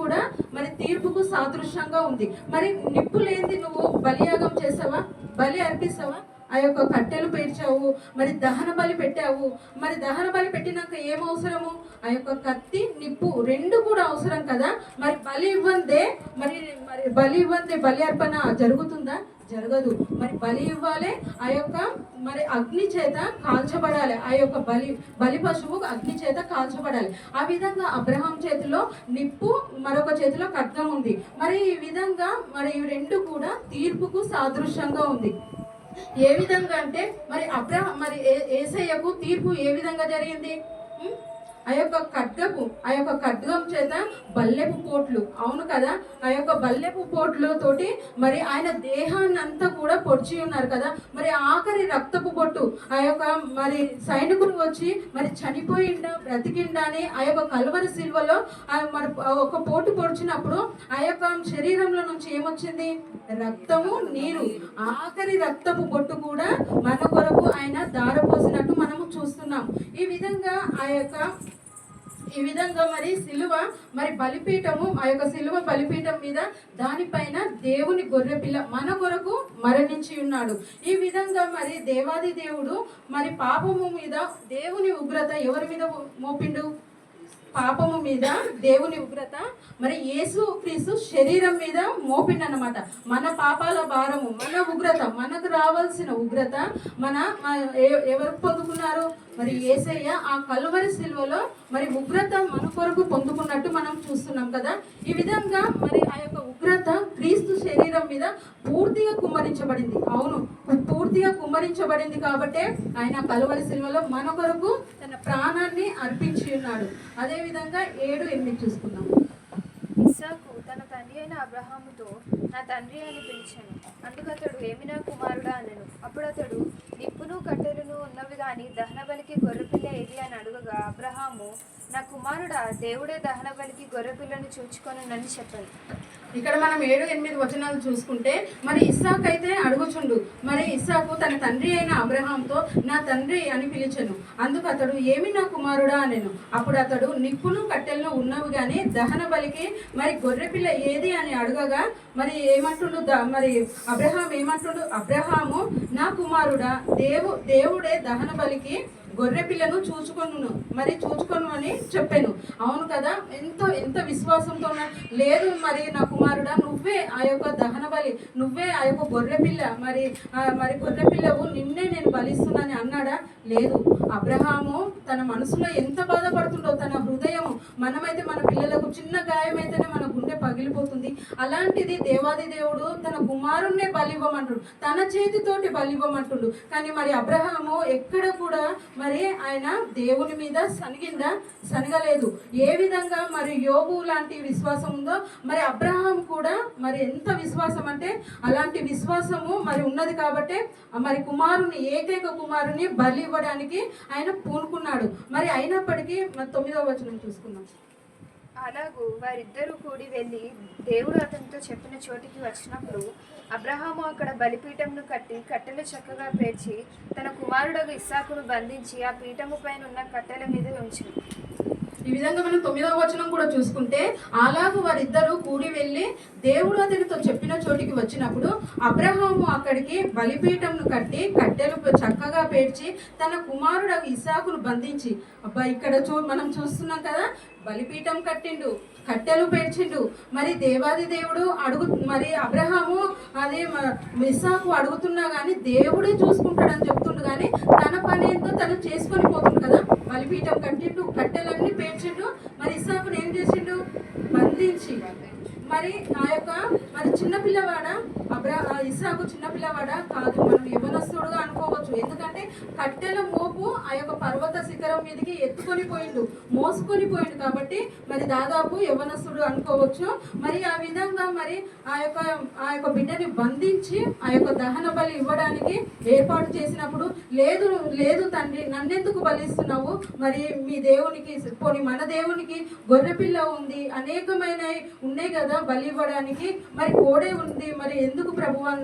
కూడా మరి తీర్పుకు సాదృశ్యంగా ఉంది. మరి నిప్పు లేనిది నువ్వు బలియాగం చేసావా, బలి అర్పిస్తావా? ఆ యొక్క కట్టెలు పేర్చావు, మరి దహన బలి పెట్టావు. మరి దహన బలి పెట్టినాక ఏం అవసరము? ఆ యొక్క కత్తి, నిప్పు రెండు కూడా అవసరం కదా. మరి బలి ఇవ్వందే మరి మరి బలి ఇవ్వందే బలి అర్పణ జరుగుతుందా? జరగదు. మరి బలి ఇవ్వాలి, ఆ యొక్క మరి అగ్ని చేత కాల్చబడాలి, ఆ యొక్క బలి పశువు అగ్ని చేత కాల్చబడాలి. ఆ విధంగా అబ్రహాం చేతిలో నిప్పు, మరొక చేతిలో ఖడ్గం ఉంది. మరి ఈ విధంగా మరి ఈ రెండు కూడా తీర్పుకు సాదృశ్యంగా ఉంది. ఏ విధంగా అంటే మరి మరి యేసయ్యకు తీర్పు ఏ విధంగా జరిగింది? ఆ యొక్క ఖడ్గం చేత బల్లెపు పోట్లు, అవును కదా. ఆ యొక్క బల్లెపు పోట్లు తోటి మరి ఆయన దేహాన్ని అంతా కూడా పొడిచి ఉన్నారు కదా. మరి ఆఖరి రక్తపు పొట్టు ఆ యొక్క మరి సైనికుడు వచ్చి మరి చనిపోయిండా బ్రతికిండా అని ఆ యొక్క కల్వరి సిల్వలో మరి ఒక పోటు పొడిచినప్పుడు ఆ యొక్క శరీరంలో నుంచి ఏమొచ్చింది? రక్తము, నీరు. ఆఖరి రక్తపు పొట్టు కూడా మన కొరకు ఆయన దారపోసినట్టు మనము చూస్తున్నాం. ఈ విధంగా మరి సిలువ మరి బలిపీఠము, ఆ యొక్క సిలువ బలిపీఠం మీద దానిపైన దేవుని గొర్రెపిల్ల మన కొరకు మరణించి ఉన్నాడు. ఈ విధంగా మరి దేవాది దేవుడు మరి పాపము మీద దేవుని ఉగ్రత ఎవరి మీద మోపిండు? పాపము మీద దేవుని ఉగ్రత మరి యేసు క్రీస్తు శరీరం మీద మోపిండనమాట. మన పాపాల భారము, మన ఉగ్రత, మనకు రావాల్సిన ఉగ్రత ఎవరు పొందుకున్నారు? మరి యేసయ్య ఆ కల్వరి సిలువలో మరి ఉగ్రత మన కొరకు పొందుకున్నట్టు మనం చూస్తున్నాం కదా. ఈ విధంగా మరి ఆ యొక్క ఉగ్రత క్రీస్తు శరీరం మీద పూర్తిగా కుమ్మరించబడింది, అవును, పూర్తిగా కుమ్మరించబడింది. కాబట్టే ఆయన కల్వరి సిలువలో మన కొరకు తన ప్రాణాన్ని అర్పించి ఉన్నాడు. అదే విధంగా 7-8 చూసుకుందాం. ఇస్సాకు తన తండ్రి అయిన అబ్రహాముతో నా తండ్రి అని పిలిచాను. అందుకతడు ఏమి నా కుమారుడా అనెను. అప్పుడు అతడు నిప్పును కట్టెలను ఉన్నవి గాని దహన బలికి గొర్రెపిల్ల ఏది అని అడుగగా అబ్రహాము నా కుమారుడా, దేవుడే దహన బలికి గొర్రెపిల్లను చూచుకొనునని చెప్పాను. ఇక్కడ మనం 7-8 వచనాలు చూసుకుంటే మరి ఇస్సాకు అయితే అడుగుచుండు. మరి ఇస్సాకు తన తండ్రి అయిన అబ్రహాంతో నా తండ్రి అని పిలిచెను. అందుకు అతడు ఏమి నా కుమారుడా అనెను. అప్పుడు అతడు నిప్పును కట్టెలను ఉన్నవి కానీ దహన బలికి మరి గొర్రెపిల్ల ఏది అని అడగగా మరి ఏమంటుండు? మరి అబ్రహాం ఏమంటుండు? అబ్రహాము నా కుమారుడా, దేవుడే దహన బలికి గొర్రె పిల్లను చూచుకొను అని చెప్పాను. అవును కదా, ఎంత విశ్వాసంతో ఉన్నాడు. లేదు మరి నా కుమారుడా, నువ్వే ఆ యొక్క దహన బలి, నువ్వే ఆ యొక్క గొర్రె పిల్ల, మరి గొర్రె పిల్లవు నిన్నే నేను బలిస్తున్నానని అన్నాడా? లేదు. అబ్రహాము తన మనసులో ఎంత బాధపడుతుండో, తన హృదయము. మనమైతే మన పిల్లలకు చిన్న గాయమైతేనే మన గుండె పగిలిపోతుంది. అలాంటిది దేవాది దేవుడు తన కుమారుణ్ణే బలివ్వమంటుడు, తన చేతితోటి బలివ్వమంటుడు. కానీ మరి అబ్రహాము ఎక్కడ కూడా మరి ఆయన దేవుని మీద సనగలేదు. ఏ విధంగా మరి యోబు లాంటి విశ్వాసం ఉందో మరి అబ్రహాం కూడా మరి ఎంత విశ్వాసం అంటే అలాంటి విశ్వాసము మరి ఉన్నది. కాబట్టి మరి ఏకైక కుమారుని బలి ఇవ్వడానికి ఆయన పూనుకున్నాడు. మరి అయినప్పటికీ 9వ వచనం చూసుకున్నాం. అలాగూ వారిద్దరూ కూడి వెళ్ళి దేవుడు అతనితో చెప్పిన చోటికి వచ్చినప్పుడు అబ్రహాము అక్కడ బలిపీఠంను కట్టి కట్టెలు చక్కగా పేర్చి తన కుమారుడు ఇస్సాకును బంధించి ఆ పీఠము పైన ఉన్న కట్టెల మీద ఉంచింది. ఈ విధంగా మనం 9వ వచనం కూడా చూసుకుంటే అలాగూ వారిద్దరూ కూడి వెళ్ళి దేవుడు అతనితో చెప్పిన చోటికి వచ్చినప్పుడు అబ్రహాము అక్కడికి బలిపీఠంను కట్టి కట్టెలు చక్కగా పేర్చి తన కుమారుడు ఇస్సాకును బంధించి, ఇక్కడ మనం చూస్తున్నాం కదా, బలిపీఠం కట్టిండు, కట్టెలు పేర్చిండు. మరి దేవాది దేవుడు మరి అబ్రహాము అది ఇస్సాకు అడుగుతున్నా కానీ దేవుడే చూసుకుంటాడని చెప్తుండు. కానీ తన పని ఏంటో తను చేసుకొని పోతుండు కదా. బలిపీఠం కట్టిండు, కట్టెలన్నీ పేర్చిండు. మరి ఇస్సాకును ఏం చేసిండు? బంధించి. మరి ఆ యొక్క మరి చిన్నపిల్లవాడ ఇస్సాకు చిన్నపిల్లవాడ కాదు, మనం యవనస్తుడుగా అనుకోవచ్చు. ఎందుకంటే కట్టెల మోపు ఆ యొక్క పర్వత శిఖరం మీదకి ఎత్తుకొని పోయిండు, మోసుకొని పోయిండు. కాబట్టి మరి దాదాపు యవ్వనస్తుడు అనుకోవచ్చు. మరి ఆ విధంగా మరి ఆ యొక్క బిడ్డని బంధించి ఆ యొక్క దహన బలి ఇవ్వడానికి ఏర్పాటు చేసినప్పుడు, లేదు లేదు తండ్రి, నన్నెందుకు బలిస్తున్నావు, మరి మీ దేవునికి పోనీ మన దేవునికి గొర్రెపిల్ల ఉంది, అనేకమైన ఉన్నాయి కదా బలి ఇవ్వడానికి, మరి కోడే ఉంది, మరి ఎందుకు ప్రభువా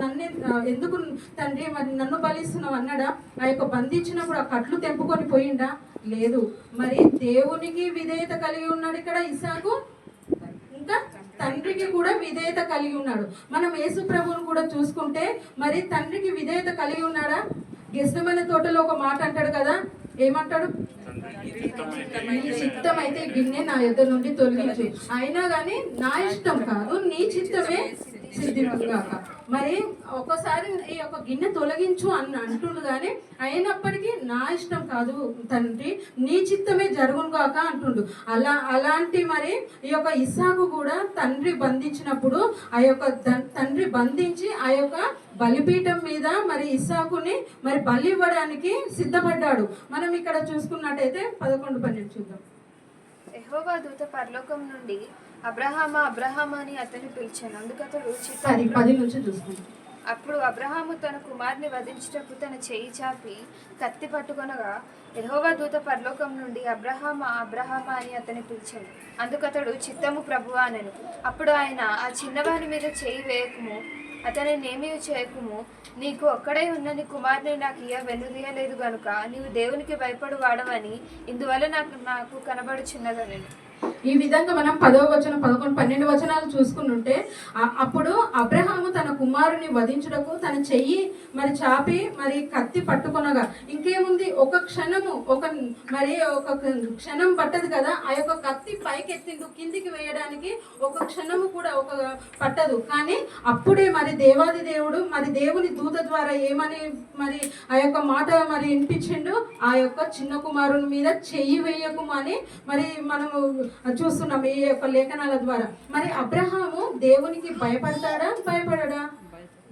ఎందుకు తండ్రి మరి నన్ను బలిస్తున్నావు అన్నాడా? ఆ యొక్క బంధించినప్పుడు ఆ కట్లు తెంపుకొని పోయిండా? లేదు. మరి దేవునికి విధేయత కలిగి ఉన్నాడు ఇక్కడ ఇస్సాకు, ఇంకా తండ్రికి కూడా విధేయత కలిగి ఉన్నాడు. మనం యేసు ప్రభువును కూడా చూసుకుంటే మరి తండ్రికి విధేయత కలిగి ఉన్నాడా? గెస్సమనే తోటలో ఒక మాట అంటాడు కదా, ఏమంటాడు? నీ చిత్తం అయితే గిన్నె నా యొద్ద నుండి తొలగించు, అయినా కానీ నా ఇష్టం కాదు నీ చిత్తమే సిద్ధింపుగాక. మరి ఒకసారి ఈ యొక్క గిన్నె తొలగించు అని అంటుండు, కానీ అయినప్పటికీ నా ఇష్టం కాదు తండ్రి, నీ చిత్తమే జరుగును గాక అంటుండు. అలాంటి మరి ఈ యొక్క ఇస్సాకు కూడా తండ్రి బంధించినప్పుడు ఆ యొక్క తండ్రి బంధించి ఆ యొక్క బలిపీఠం మీద మరి ఇస్సాకుని మరి బలి ఇవ్వడానికి సిద్ధపడ్డాడు. మనం ఇక్కడ చూసుకున్నట్టయితే 11-12 చూద్దాం. యెహోవా దూత పరలోకం నుండి అబ్రహామా అబ్రహామా అని అతన్ని పిలిచాను. అందుకతడు 10 నుంచి చూసుకుంటాం. అప్పుడు అబ్రహాము తన కుమారుని వధించుటకు తన చేయి చాపి కత్తి పట్టుకొనగా యెహోవా దూత పరలోకం నుండి అబ్రహామా అబ్రహామా అని అతన్ని పిలిచాను. అందుకతడు చిత్తము ప్రభువా అనెను. అప్పుడు ఆయన, ఆ చిన్నవాని మీద చేయి వేయకుము, అతనినేమీ చేయకుము, నీకు ఒక్కడే ఉన్న నీ కుమారుని నాకు వెనుదీయలేదు గనుక నీవు దేవునికి భయపడు వాడవని ఇందువల్ల నాకు కనబడుచున్నదనెను. ఈ విధంగా మనం 10వ వచనం 11, 12 వచనాలు చూసుకుంటుంటే అప్పుడు అబ్రహాము తన కుమారుని వధించుటకు తన చెయ్యి మరి చాపి మరి కత్తి పట్టుకొనగా, ఇంకేముంది ఒక క్షణము ఒక క్షణం పట్టదు కదా, ఆ యొక్క కత్తి పైకెత్తిండు, కిందికి వేయడానికి ఒక క్షణము కూడా పట్టదు. కానీ అప్పుడే మరి దేవాది దేవుడు మరి దేవుని దూత ద్వారా ఏమని మరి ఆ యొక్క మాట మరి వినిపించిండు, ఆ యొక్క చిన్న కుమారుని మీద చెయ్యి వేయకుమని మరి మనము చూస్తున్నాం ఈ యొక్క లేఖనాల ద్వారా. మరి అబ్రహాము దేవునికి భయపడతాడా? భయపడడా?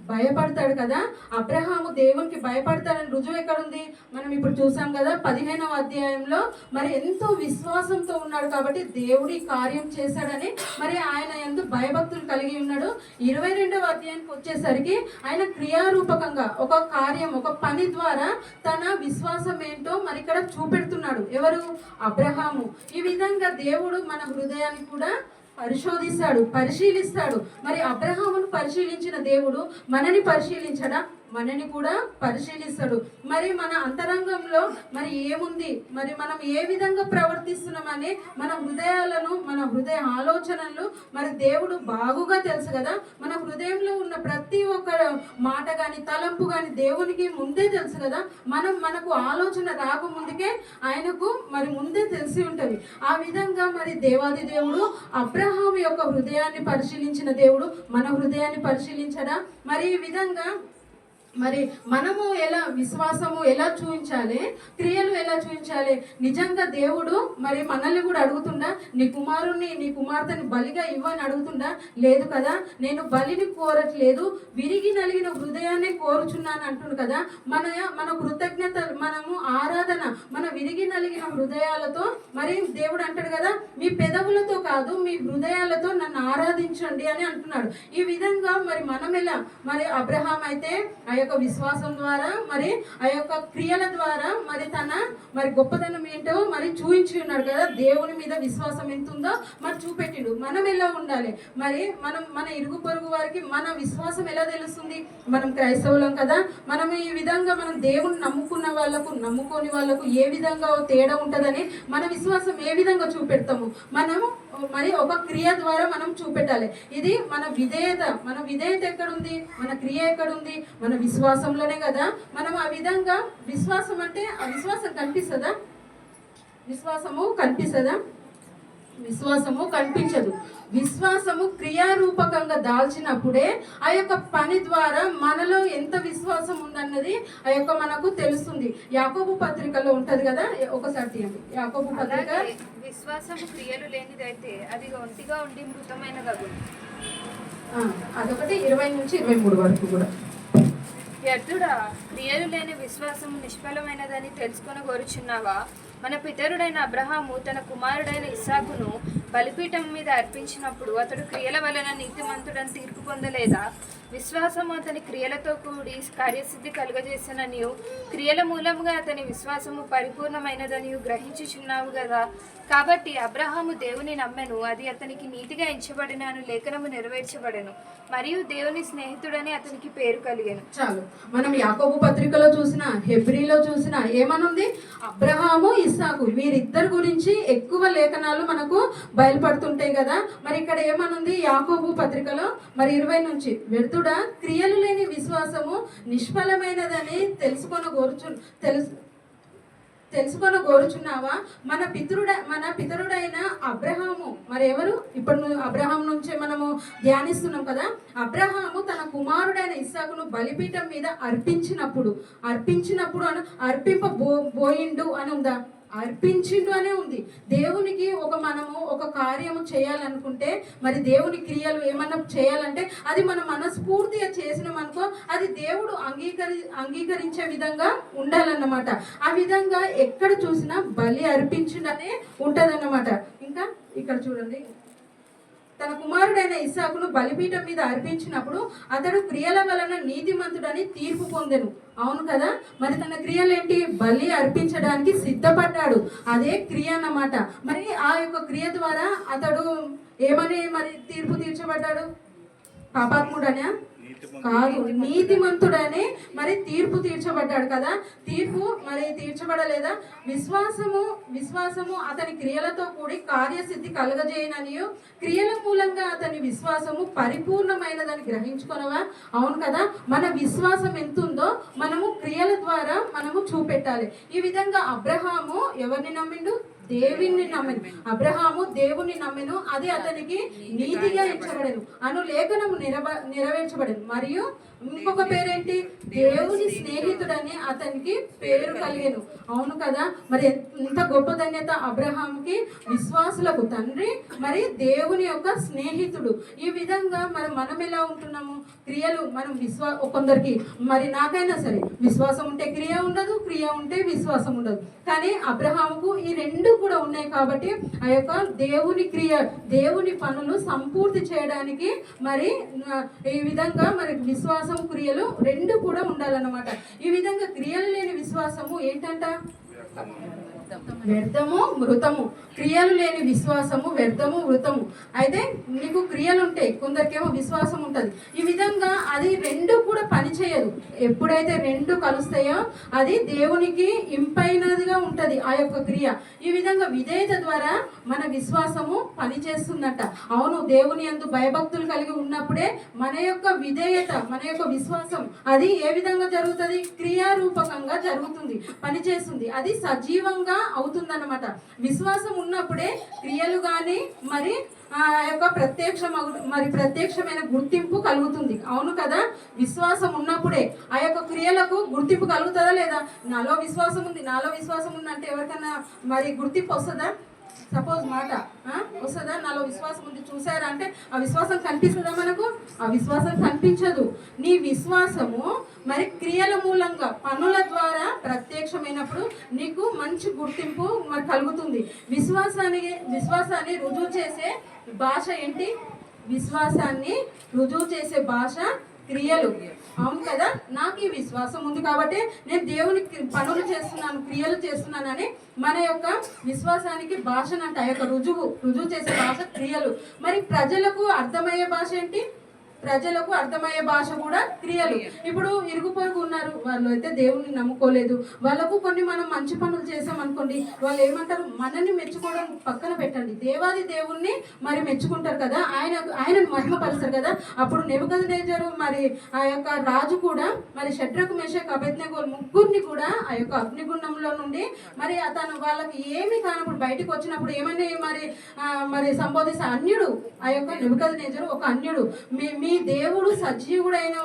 భయపడతాడు కదా. అబ్రహాము దేవునికి భయపడతాడని రుజువు ఎక్కడుంది? మనం ఇప్పుడు చూసాం కదా 15వ అధ్యాయంలో మరి ఎంతో విశ్వాసంతో ఉన్నాడు కాబట్టి దేవుడి కార్యం చేశాడని మరి ఆయన ఎందు భయభక్తులు కలిగి ఉన్నాడు. 22వ అధ్యాయానికి వచ్చేసరికి ఆయన క్రియారూపకంగా ఒక కార్యం, ఒక పని ద్వారా తన విశ్వాసం ఏంటో మరి ఇక్కడ చూపెడుతున్నాడు. ఎవరు? అబ్రహాము. ఈ విధంగా దేవుడు మన హృదయాన్ని కూడా పరిశీలిస్తాడు. మరి అబ్రహామును పరిశీలించిన దేవుడు మనని పరిశీలించడా? మనని కూడా పరిశీలిస్తాడు. మరి మన అంతరంగంలో మరి ఏముంది, మరి మనం ఏ విధంగా ప్రవర్తిస్తున్నామని మన హృదయాలను, మన హృదయ ఆలోచనలు మరి దేవుడు బాగుగా తెలుసు కదా. మన హృదయంలో ఉన్న ప్రతి ఒక్క మాట కానీ తలంపు కానీ దేవునికి ముందే తెలుసు కదా. మనకు ఆలోచన రాకముందుకే ఆయనకు మరి ముందే తెలిసి ఉంటుంది. ఆ విధంగా మరి దేవాది దేవుడు అబ్రహాం యొక్క హృదయాన్ని పరిశీలించిన దేవుడు మన హృదయాన్ని పరిశీలించడా? మరి ఈ విధంగా మరి మనము విశ్వాసము ఎలా చూపించాలి, క్రియలు ఎలా చూపించాలి? నిజంగా దేవుడు మరి మనల్ని కూడా అడుగుతుండా, నీ కుమారుణ్ణి నీ కుమార్తెని బలిగా ఇవ్వని అడుగుతుండా? లేదు కదా. నేను బలిని కోరట్లేదు, విరిగి నలిగిన హృదయాన్ని కోరుచున్నాను అంటుండు కదా. మన కృతజ్ఞత, మనము ఆరాధన మన విరిగి నలిగిన హృదయాలతో మరి దేవుడు అంటాడు కదా, మీ పెదవులతో కాదు మీ హృదయాలతో నన్ను ఆరాధించండి అని అంటున్నాడు. ఈ విధంగా మరి మనం ఎలా మరి అబ్రహాం అయితే ఆ యొక్క విశ్వాసం ద్వారా మరి ఆ యొక్క క్రియల ద్వారా మరి తన మరి గొప్పతనం ఏంటో మరి చూపించి ఉన్నాడు కదా. దేవుని మీద విశ్వాసం ఎంత ఉందో మరి చూపెట్టిండు. మనం ఎలా ఉండాలి? మరి మన ఇరుగు పొరుగు వారికి మన విశ్వాసం ఎలా తెలుస్తుంది? మనం క్రైస్తవులం కదా. మనం ఈ విధంగా మనం దేవుని నమ్ముకున్న వాళ్ళకు నమ్ముకోని వాళ్ళకు ఏ విధంగా తేడా ఉంటుందని మన విశ్వాసం ఏ విధంగా చూపెడతాము? మనము మరి ఒక క్రియ ద్వారా మనం చూపెట్టాలి. ఇది మన విధేయత ఎక్కడుంది? మన క్రియ ఎక్కడుంది? మన విశ్వాసంలోనే కదా. మనం ఆ విధంగా విశ్వాసం అంటే ఆ విశ్వాసం కనిపిస్తుందా? విశ్వాసము కనిపించదు. విశ్వాసము క్రియారూపకంగా దాల్చినప్పుడే ఆ యొక్క పని ద్వారా మనలో ఎంత విశ్వాసం ఉందన్నది ఆ యొక్క మనకు తెలుస్తుంది. యాకోబు పత్రికలో ఉంటది కదా, ఒకసారి తీయండి. యాకోబు పత్రిక. విశ్వాసము క్రియలు లేనిదైతే అది ఒంటిగా ఉండి మృతమైన గగు. అదొకటి 20 నుంచి 23 వరకు కూడా. వ్యర్థుడా, క్రియలు లేని విశ్వాసం నిష్ఫలమైనదని తెలుసుకొని కోరుచున్నావా? మన పితరుడైన అబ్రహాము తన కుమారుడైన ఇస్సాకును బలిపీఠం మీద అర్పించినప్పుడు అతడు క్రియల వలన నీతిమంతుడని తీర్పు పొందలేదా? విశ్వాసము అతని క్రియలతో కూడి కార్యసిద్ధి కలుగజేసిననియు క్రియల మూలముగా అతని విశ్వాసము పరిపూర్ణమైనదనియు గ్రహించుచున్నావు కదా. కాబట్టి అబ్రహాము దేవుని నమ్మెను, అది అతనికి నీతిగా ఎంచబడినను లేఖనము నెరవేర్చబడెను, మరియు దేవుని స్నేహితుడని అతనికి పేరు కలిగెను. చాలు. మనం యాకోబు పత్రికలో చూసిన, హెబ్రీలో చూసిన ఏమనుంది? అబ్రహాము, ఇస్సాకు వీరిద్దరి గురించి ఎక్కువ లేఖనాలు మనకు బయలుపడుతుంటాయి కదా. మరి ఇక్కడ ఏమనుంది యాకోబు పత్రికలో? మరి 20 నుంచి, వ్యర్థుడా క్రియలు లేని విశ్వాసము నిష్ఫలమైనదని తెలుసుకొని కోరుచున్నావా? మన పితరుడైన అబ్రహాము, మరి ఎవరు? ఇప్పుడు అబ్రహాం నుంచే మనము ధ్యానిస్తున్నాం కదా. అబ్రహాము తన కుమారుడైన ఇస్సాకును బలిపీఠం మీద అర్పించినప్పుడు అర్పింపబోయిండు అని ఉందా? అర్పించిండు అనే ఉంది. దేవునికి మనము ఒక కార్యము చేయాలనుకుంటే, మరి దేవుని క్రియలు ఏమన్నా చేయాలంటే అది మనం మనస్ఫూర్తిగా చేసినామనుకో, అది దేవుడు అంగీకరించే విధంగా ఉండాలన్నమాట. ఆ విధంగా ఎక్కడ చూసినా బలి అర్పించిండనే ఉంటదన్నమాట. ఇంకా ఇక్కడ చూడండి, తన కుమారుడైన ఇస్సాకును బలిపీఠం మీద అర్పించినప్పుడు అతడు క్రియల వలన నీతిమంతుడని తీర్పు పొందెను. అవును కదా. మరి తన క్రియలేంటి? బలి అర్పించడానికి సిద్ధపడ్డాడు. అదే క్రియ అన్నమాట. మరి ఆ యొక్క క్రియ ద్వారా అతడు ఏమని మరి తీర్పు తీర్చబడ్డాడు? పాపాత్ముడనే కాదు, నీతిమంతుడని మరి తీర్పు తీర్చబడ్డాడు కదా. తీర్పు మరి తీర్చబడలేదా? విశ్వాసము అతని క్రియలతో కూడి కార్యసిద్ధి కలుగజేయననియు క్రియల మూలంగా అతని విశ్వాసము పరిపూర్ణమైనదని గ్రహించుకొనవా? అవును కదా. మన విశ్వాసం ఎంతుందో మనము క్రియల ద్వారా మనము చూపెట్టాలి. ఈ విధంగా అబ్రహాము ఎవరిని నమ్మిండు? దేవుని నమ్మెను. అబ్రహాము దేవుని నమ్మెను, అది అతనికి నీతిగా ఎంచబడెను అను లేఖనము నెరవేర్చబడెను. మరియు ఇంకొక పేరేంటి? దేవుని స్నేహితుడని అతనికి పేరు కలిగెను. అవును కదా. మరి ఇంత గొప్ప ధన్యత అబ్రహాంకి, విశ్వాసులకు తండ్రి, మరి దేవుని యొక్క స్నేహితుడు. ఈ విధంగా మనం ఎలా ఉంటున్నాము? క్రియలు మనం కొందరికి, మరి నాకైనా సరే, విశ్వాసం ఉంటే క్రియ ఉండదు, క్రియ ఉంటే విశ్వాసం ఉండదు. కానీ అబ్రహాముకు ఈ రెండు కూడా ఉన్నాయి కాబట్టి ఆ యొక్క దేవుని పనులు సంపూర్తి చేయడానికి మరి ఈ విధంగా మరి విశ్వాసం క్రియలు రెండు కూడా ఉండాలన్నమాట. ఈ విధంగా క్రియలు లేని విశ్వాసము ఏంటంట? వ్యర్థము, మృతము. క్రియలు లేని విశ్వాసము వ్యర్థము, మృతము. అయితే నీకు క్రియలు ఉంటాయి, కొందరికేమో విశ్వాసం ఉంటుంది. ఈ విధంగా అది రెండు కూడా పనిచేయదు. ఎప్పుడైతే రెండు కలుస్తాయో అది దేవునికి ఇంపైనదిగా ఉంటుంది ఆ యొక్క క్రియ. ఈ విధంగా విధేయత ద్వారా మన విశ్వాసము పనిచేస్తుందట. అవును, దేవుని యందు భయభక్తులు కలిగి ఉన్నప్పుడే మన యొక్క విధేయత, మన యొక్క విశ్వాసం అది ఏ విధంగా జరుగుతుంది? క్రియారూపకంగా జరుగుతుంది, పనిచేస్తుంది. అది సజీవంగా అవుతుందన్నమాట. విశ్వాసం ఉన్నప్పుడే క్రియలు కానీ మరి ఆ యొక్క ప్రత్యక్షమైన గుర్తింపు కలుగుతుంది. అవును కదా. విశ్వాసం ఉన్నప్పుడే ఆ యొక్క క్రియలకు గుర్తింపు కలుగుతుందా లేదా? నాలో విశ్వాసం ఉంది అంటే ఎవరికైనా మరి గుర్తింపు వస్తుందా? సపోజ్ మాట వస్తుందా? నాలో విశ్వాసం ఉంది చూసారా అంటే ఆ విశ్వాసం కనిపిస్తుందా మనకు? ఆ విశ్వాసం కనిపించదు. నీ విశ్వాసము మరి క్రియల మూలంగా, పనుల ద్వారా ప్రత్యక్షమైనప్పుడు నీకు మంచి గుర్తింపు మరి కలుగుతుంది. విశ్వాసాన్ని రుజువు చేసే భాష ఏంటి? విశ్వాసాన్ని రుజువు చేసే భాష క్రియలు. అవును కదా. నాకు ఈ విశ్వాసం ఉంది కాబట్టి నేను దేవునికి పనులు చేస్తున్నాను, క్రియలు చేస్తున్నానని మన యొక్క విశ్వాసానికి భాషనంట. ఆ యొక్క రుజువు చేసే భాష క్రియలు. మరి ప్రజలకు అర్థమయ్యే భాష ఏంటి? ప్రజలకు అర్థమయ్యే భాష కూడా క్రియలు. ఇప్పుడు ఇరుగు పొరుగు ఉన్నారు, వాళ్ళు అయితే దేవుణ్ణి నమ్ముకోలేదు, వాళ్ళకు కొన్ని మనం మంచి పనులు చేసాం అనుకోండి, వాళ్ళు ఏమంటారు? మనల్ని మెచ్చుకోవడం పక్కన పెట్టండి, దేవాది దేవుణ్ణి మరి మెచ్చుకుంటారు కదా, ఆయనను మహిమపరుస్తారు కదా. అప్పుడు నెబుకద్నెజరు మరి ఆ యొక్క రాజు కూడా మరి షడ్రకు, మెషకు, అబేద్నెగో ముగ్గురిని కూడా ఆ యొక్క అగ్నిగుండంలో నుండి మరి అతను వాళ్ళకి ఏమి కానప్పుడు బయటకు వచ్చినప్పుడు ఏమని మరి సంబోధిస్తే అన్యుడు. ఆ యొక్క నెబుకద్నెజరు ఒక అన్యుడు. మీ దేవుడు సజీవుడైన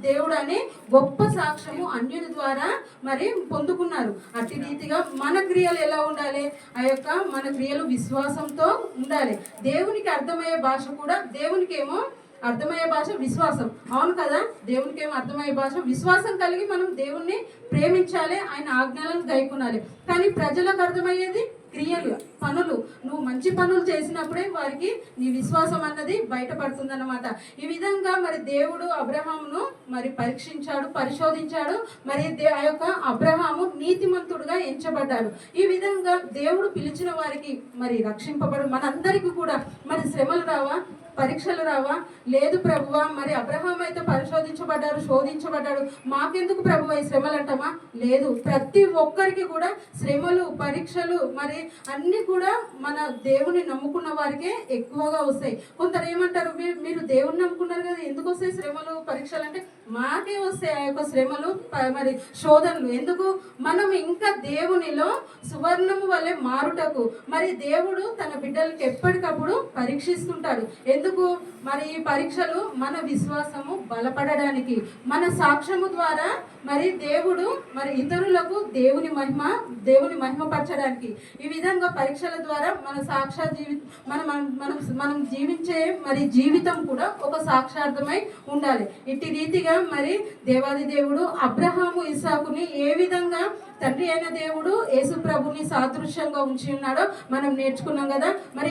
దేవుడు అని గొప్ప సాక్ష్యము అన్యుని ద్వారా మరి పొందుకున్నారు. అట్టి రీతిగా మన క్రియలు ఎలా ఉండాలి? ఆ యొక్క మన క్రియలు విశ్వాసంతో ఉండాలి. దేవునికి అర్థమయ్యే భాష కూడా, దేవునికి ఏమో అర్థమయ్యే భాష విశ్వాసం. అవును కదా, దేవునికి ఏమో అర్థమయ్యే భాష విశ్వాసం కలిగి మనం దేవుణ్ణి ప్రేమించాలి, ఆయన ఆజ్ఞలను గైకొనాలి. కానీ ప్రజలకు అర్థమయ్యేది క్రియలు, పనులు. నువ్వు మంచి పనులు చేసినప్పుడే వారికి నీ విశ్వాసం అన్నది బయటపడుతుందన్నమాట. ఈ విధంగా మరి దేవుడు అబ్రహామును మరి పరీక్షించాడు, పరిశోధించాడు. మరి ఆ యొక్క అబ్రహాము నీతిమంతుడుగా ఎంచబడ్డాడు. ఈ విధంగా దేవుడు పిలిచిన వారికి మరి రక్షింపబడు మనందరికీ కూడా మరి శ్రమలు రావా, పరీక్షలు రావా? లేదు ప్రభువా, మరి అబ్రహాం అయితే పరిశోధించబడ్డాడు, శోధించబడ్డాడు, మాకెందుకు ప్రభువా ఈ శ్రమలు అంటామా? లేదు, ప్రతి ఒక్కరికి కూడా శ్రమలు, పరీక్షలు మరి అన్నీ కూడా మన దేవుని నమ్ముకున్న వారికే ఎక్కువగా వస్తాయి. కొందరు ఏమంటారు, మీరు దేవుని నమ్ముకున్నారు కదా, ఎందుకు వస్తాయి శ్రమలు, పరీక్షలు అంటే? మాకే వస్తాయి ఆ యొక్క శ్రమలు, మరి శోధనలు. ఎందుకు? మనం ఇంకా దేవునిలో సువర్ణము వలె మారుటకు మరి దేవుడు తన బిడ్డలకి ఎప్పటికప్పుడు పరీక్షిస్తుంటాడు. ఎందుకు? మరి ఈ పరీక్షలు మన విశ్వాసము బలపడడానికి, మన సాక్ష్యము ద్వారా మరి దేవుడు మరి ఇతరులకు దేవుని మహిమపరచడానికి. ఈ విధంగా పరీక్షల ద్వారా మన సాక్షాత్ మనం జీవించే మరి జీవితం కూడా ఒక సాక్షార్థమై ఉండాలి. ఇట్టి రీతిగా మరి దేవాది దేవుడు అబ్రహాము, ఇస్సాకుని ఏ విధంగా తండ్రి అయిన దేవుడు యేసు ప్రభుని సాదృశ్యంగా ఉంచి ఉన్నాడో మనం నేర్చుకున్నాం కదా. మరి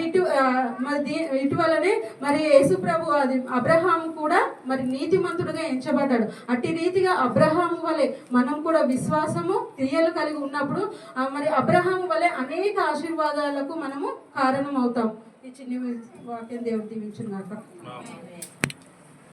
ఇటీవలనే మరి యేసు ప్రభు అబ్రహాము కూడా మరి నీతిమంతుడుగా ఎంచబడ్డాడు. అట్టి రీతిగా అబ్రహాము వలె మనం కూడా విశ్వాసము, క్రియలు కలిగి ఉన్నప్పుడు మరి అబ్రహాము వలె అనేక ఆశీర్వాదాలకు మనము కారణం అవుతాం. ఈ చిన్న వాక్యం దేవుడు దీవించుగాక.